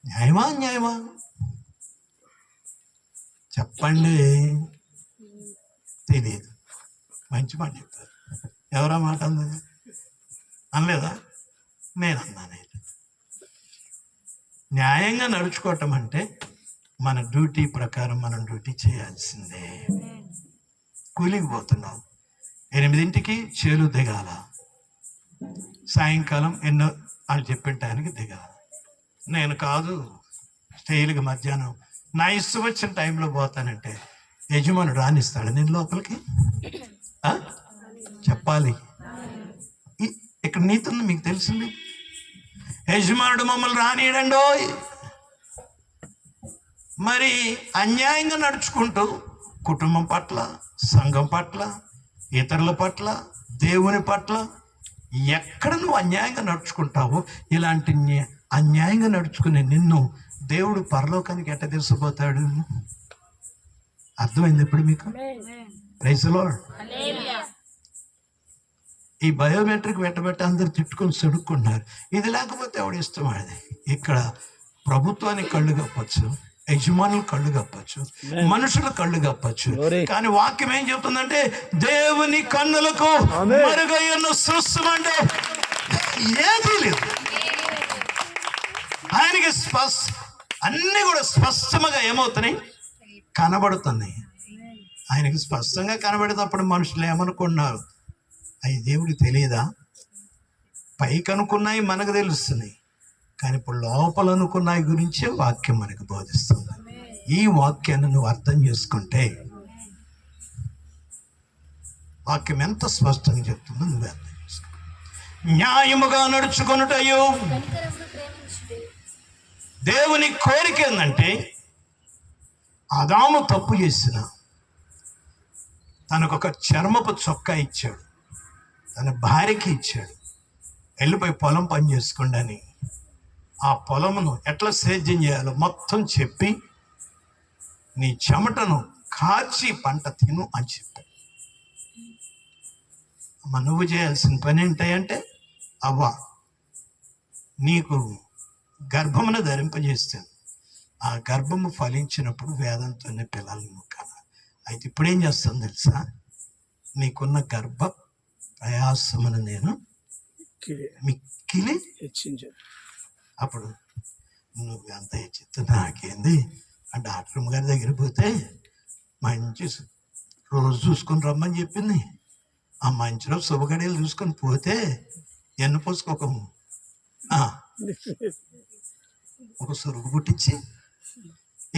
న్యాయమా అన్యాయమా చెప్పండి? తెలియదు. మంచి మాట చెప్తారు. ఎవరా మాట అన్నది? అనలేదా? నేను అన్నానైతే. న్యాయంగా నడుచుకోవటం అంటే మన డ్యూటీ ప్రకారం మనం డ్యూటీ చేయాల్సిందే. కూలికి పోతున్నాం, 8ంటికి చేలు దిగాల, సాయంకాలం ఎన్నో వాళ్ళు చెప్పిన టైంకి దిగాల. నేను కాదు, స్టైల్గా మధ్యాహ్నం నా ఇష్టం వచ్చిన టైంలో పోతానంటే యజమానుడు రానిస్తాడు నేను లోపలికి? చెప్పాలి. ఇక్కడ నీతి ఉంది, మీకు తెలిసింది. యజమానుడు మమ్మల్ని రానియడండో. మరి అన్యాయంగా నడుచుకుంటూ కుటుంబం పట్ల, సంఘం పట్ల, ఇతరుల పట్ల, దేవుని పట్ల ఎక్కడ నువ్వు అన్యాయంగా నడుచుకుంటావో, ఇలాంటి అన్యాయంగా నడుచుకునే నిన్ను దేవుడు పరలోకానికి ఎట్ట తీసుకుపోతాడు? అర్థమైంది ఇప్పుడు మీకు? Praise the Lord. ఈ బయోమెట్రిక్ వెంటబెట్టి అందరు తిట్టుకొని చెడుక్కున్నారు. ఇది లేకపోతే ఎవడు ఇష్టం అది. ఇక్కడ ప్రభుత్వానికి కళ్ళు కప్పచ్చు, యజమానులు కళ్ళు కప్పచ్చు, మనుషుల కళ్ళు కప్పచ్చు, కానీ వాక్యం ఏం చెప్తుందంటే దేవుని కన్నులకు మరుగైన సృష్టం అంటే ఏదీ లేదు. ఆయనకి అన్నీ కూడా స్పష్టంగా ఏమవుతున్నాయి, కనబడుతున్నాయి. ఆయనకి స్పష్టంగా కనబడేటప్పుడు మనుషులు ఏమనుకున్నారు, అవి దేవుడికి తెలియదా? పైకి అనుకున్నాయి మనకు తెలుస్తున్నాయి, కానీ ఇప్పుడు లోపల అనుకున్నాయి గురించే వాక్యం మనకు బోధిస్తుంది. ఈ వాక్యాన్ని నువ్వు అర్థం చేసుకుంటే వాక్యం ఎంత స్పష్టంగా చెప్తుందో నువ్వు అర్థం చేసుకో. న్యాయముగా నడుచుకొనుటయు. దేవుని కోరిక ఏంటంటే, ఆదాము తప్పు చేసిన తనకు ఒక చర్మపు చొక్కా ఇచ్చాడు, తన భార్యకి ఇచ్చాడు, వెళ్ళిపోయి పొలం పని చేసుకోండి అని. ఆ పొలమును ఎట్లా సేద్యం చేయాలో మొత్తం చెప్పి, నీ చెమటను కాచి పంట తిను అని చెప్పాడు. అమ్మ, నువ్వు చేయాల్సిన పని ఏంటంటే, అవ్వ నీకు గర్భమును ధరింపజేస్తాను, ఆ గర్భము ఫలించినప్పుడు వేదంతోనే పిల్లలను కన్నా. అయితే ఇప్పుడేం చేస్తాను తెలుసా, నీకున్న గర్భ ప్రయాసమును నేను మిక్కిలి హెచ్చించాడు. అప్పుడు నువ్వు ఎంత హెచ్చిస్తే నాకేంది, ఆ డాక్టర్ గారి దగ్గర పోతే మంచి రోజు చూసుకొని రమ్మని చెప్పింది. ఆ మంచి రోజు శుభగడియలు చూసుకొని పోతే పోసుకోక ఒక సొరుగు పుట్టించి,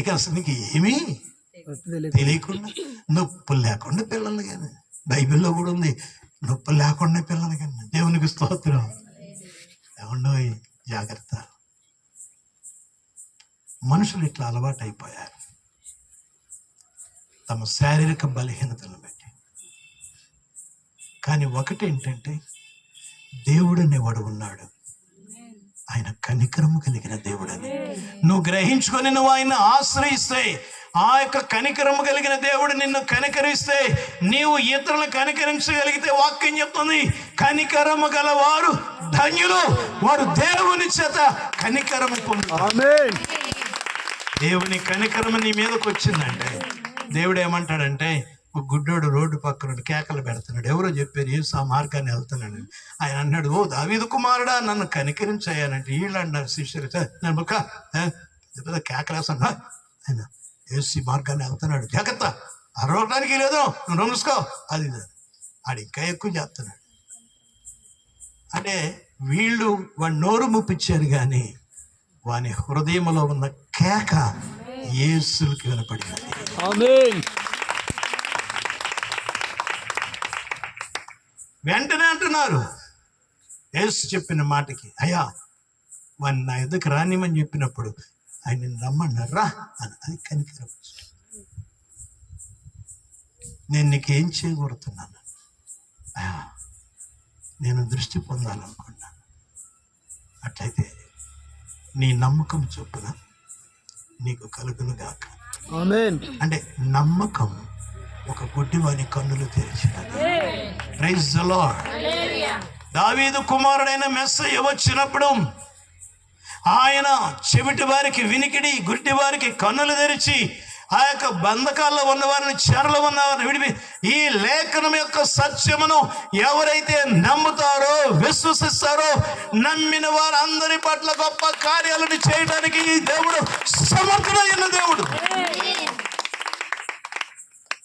ఇక అసలు నీకు ఏమీ తెలియకుండా నొప్పులు లేకుండా పిల్లలు కానీ, బైబిల్లో కూడా ఉంది నొప్పులు లేకుండా పిల్లలు కానీ. దేవునికి స్తోత్రం. ఏమన్నా జాగ్రత్త. మనుషులు ఇట్లా అలవాటు అయిపోయారు తమ శారీరక బలహీనతలను బట్టి. కానీ ఒకటి ఏంటంటే, దేవుడు అనేవాడు ఉన్నాడు, ఆయన కనికరము కలిగిన దేవుడని నువ్వు గ్రహించుకొని నువ్వు ఆయన ఆశ్రయిస్తే, ఆ యొక్క కనికరము కలిగిన దేవుడు నిన్ను కనికరిస్తే, నీవు ఇతరులను కనికరించగలిగితే వాక్యం చెప్తుంది, కనికరము గలవారు ధన్యులు, వారు దేవుని చేత కనికరము పొందుతారు. దేవుని కనికరము నీ మీదకి వచ్చిందంటే, దేవుడు ఏమంటాడంటే, ఒక గుడ్డోడు రోడ్డు పక్కన కేకలు పెడుతున్నాడు, ఎవరో చెప్పారు యేసు ఆ మార్గాన్ని వెళ్తున్నాడు. ఆయన అన్నాడు, ఓ దావీదు కుమారుడా నన్ను కనికరించాయనంటే, వీళ్ళు అన్నారు శిష్యులు, నేను పెద్ద కేకలేసన్నా, ఆయన యేసు ఈ మార్గాన్ని వెళ్తున్నాడు, జాగ్రత్త, అరవడానికి లేదు, నువ్వు నమ్ముసుకో, అది ఆడు ఇంకా ఎక్కువ చేస్తున్నాడు. అంటే వీళ్ళు వాడి నోరు ముప్పించారు, కానీ వాని హృదయంలో ఉన్న కేక యేసుకి వినపడినది. వెంటనే అంటున్నారు, యేసు చెప్పిన మాటకి, అయ్యా వాడిని నా ఎదుకు రానిమని చెప్పినప్పుడు ఆయన రమ్మన్నారు, రా అని. అది కనికరం. నేను నీకేం చేయకూడుతున్నాను, అయ్యా నేను దృష్టి పొందాలనుకున్నాను, అట్లయితే నీ నమ్మకం చొప్పున నీకు కలుగును గాక. అంటే నమ్మకం ఒక గుడ్డివాని కన్నులు తెరిచినది. Praise the lord. దావీదు కుమారుడైన మెస్సయ్య వచ్చినప్పుడు ఆయన చెవిటి వారికి వినికిడి, గుడ్డి వారికి కన్నులు తెరిచి, ఆ యొక్క బంధకాల్లో ఉన్నవారిని, చెరలో ఉన్నవారిని విడిపి, ఈ లేఖనం యొక్క సత్యమును ఎవరైతే నమ్ముతారో, విశ్వసిస్తారో, నమ్మిన వారందరి పట్ల గొప్ప కార్యాలను చేయడానికి ఈ దేవుడు సమర్థుడైన దేవుడు.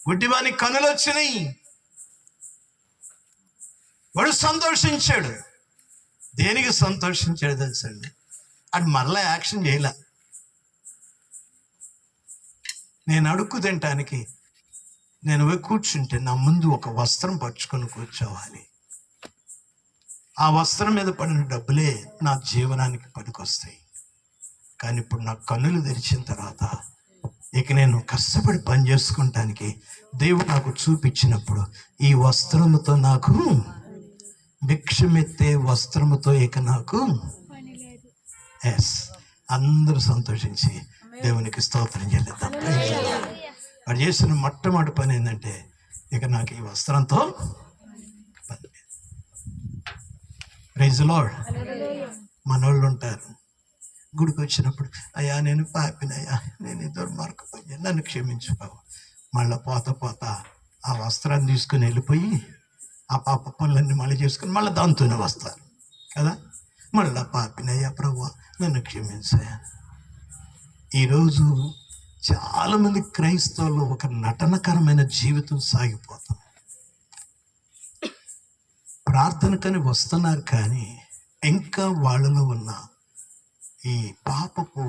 గుడ్డివాని కన్నులు వచ్చినాయి, వాడు సంతోషించాడు. దేనికి సంతోషించాడు తెలుసండి, అది మరలా యాక్షన్ చేయలే. నేను అడుక్కు తినటానికి నేను పోయి కూర్చుంటే నా ముందు ఒక వస్త్రం పరుచుకొని కూర్చోవాలి, ఆ వస్త్రం మీద పడిన డబ్బులే నా జీవనానికి పనికొస్తాయి. కానీ ఇప్పుడు నా కన్నులు తెరిచిన తర్వాత ఇక నేను కష్టపడి పని చేసుకుంటానికి దేవుడు నాకు చూపించినప్పుడు, ఈ వస్త్రముతో నాకు భిక్షమెత్తే వస్త్రముతో ఇక నాకు అందరూ సంతోషించి దేవునికి స్తోత్రం చెల్లిద్దాం. వాడు చేసిన మొట్టమొదటి పని ఏంటంటే, ఇక నాకు ఈ వస్త్రంతో పని లేదు. Praise the Lord. మనోళ్ళు ఉంటారు, గుడికి వచ్చినప్పుడు, అయ్యా నేను పాపినయ్యా, నేను ఇద్దరు మార్కపోయా, నన్ను క్షమించుకోవు. మళ్ళీ పోతా ఆ వస్త్రాన్ని తీసుకుని వెళ్ళిపోయి ఆ పాప పనులన్నీ మళ్ళీ చేసుకుని మళ్ళీ దాంతోనే వస్తారు కదా. మళ్ళా పాపినయ్యా ప్రభువా నన్ను క్షమించయ్యా. ఈరోజు చాలామంది క్రైస్తవులు ఒక నటనకరమైన జీవితం సాగిపోతాం. ప్రార్థనకని వస్తున్నారు, కానీ ఇంకా వాళ్ళలో ఉన్న ఈ పాపపు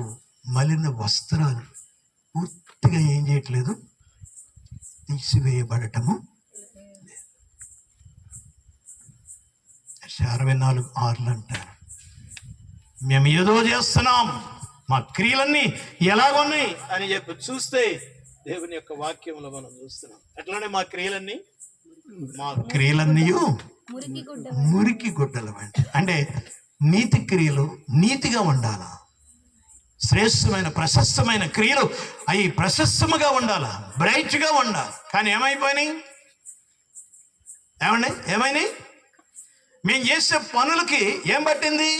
మలిన వస్త్రాలు పూర్తిగా ఏం చేయట్లేదు, తీసివేయబడటము. 64:6 అంటారు, మేము ఏదో చేస్తున్నాం, మా క్రియలన్నీ ఎలాగున్నాయి అని చెప్పి చూస్తే దేవుని యొక్క వాక్యంలో మనం చూస్తున్నాం. ఎట్లానే మా క్రియలన్నీ మురికి గుడ్డలు అంటే నీతి క్రియలు నీతిగా ఉండాలా, శ్రేష్టమైన ప్రశస్తమైన క్రియలు అవి ప్రశస్తముగా ఉండాలా, బ్రైట్గా ఉండాలి. కానీ ఏమైపోయినాయి? ఏమైనాయి? మేము చేసే పనులకి ఏం పట్టింది?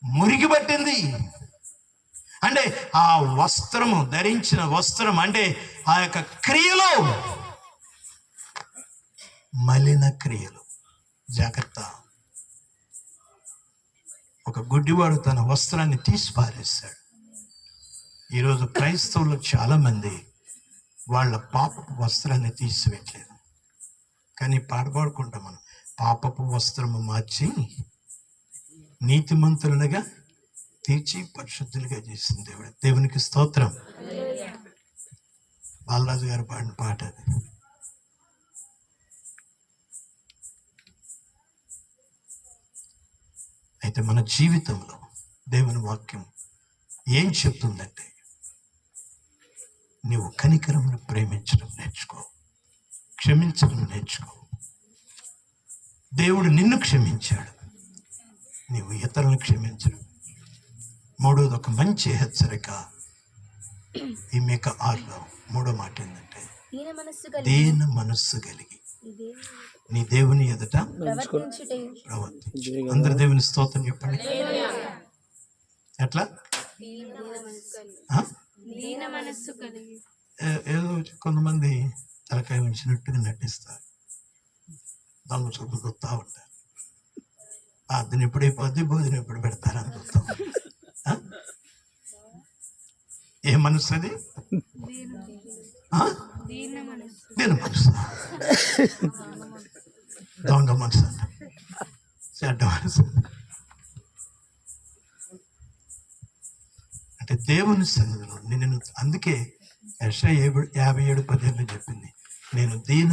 మురికి పట్టింది. అంటే ఆ వస్త్రము, ధరించిన వస్త్రం అంటే ఆ యొక్క క్రియలు మలిన క్రియలు. జాగ్రత్త. ఒక గుడ్డివాడు తన వస్త్రాన్ని తీసి పారేస్తాడు. ఈరోజు క్రైస్తవులు చాలా మంది వాళ్ళ పాపపు వస్త్రాన్ని తీసివేయట్లేదు, కానీ పాడుకుంటాం మనం, పాపపు వస్త్రము మార్చి నీతిమంతులుగా తీర్చి పరిశుద్ధులుగా చేసింది దేవుడు. దేవునికి స్తోత్రం. బాలరాజు గారు పాడిన పాట అది. అయితే మన జీవితంలో దేవుని వాక్యం ఏం చెప్తుందంటే, నీవు కనికరమును ప్రేమించడం నేర్చుకో, క్షమించడం నేర్చుకో. దేవుడు నిన్ను క్షమించాడు, నీవు ఇతరులను క్షమించడం. మూడోది ఒక మంచి హెచ్చరిక, ఈ మేక 6లో 3వ మాట ఏంటంటే, దీన మనస్సు కలిగి నీ దేవుని ఎదుట ప్రవర్తించు. అందరు దేవుని స్తోత్రం చెప్పండి. ఎట్లా? ఏదో కొంతమంది తలకాయ ఉంచినట్టుగా నటిస్తారు, దొంగ చూపు చూస్తూ ఉంటారు. అది ఎప్పుడైపోద్ది, భోజనం ఎప్పుడు పెడతారు అని చూస్తాం. ఏ మనసు అది? దీని మనసు, దొంగ మనసు అంట, చెడ్డ మనసు. అంటే దేవుని సన్నిధిలో నేను, అందుకే యెషయా 57:10 చెప్పింది, నేను దీన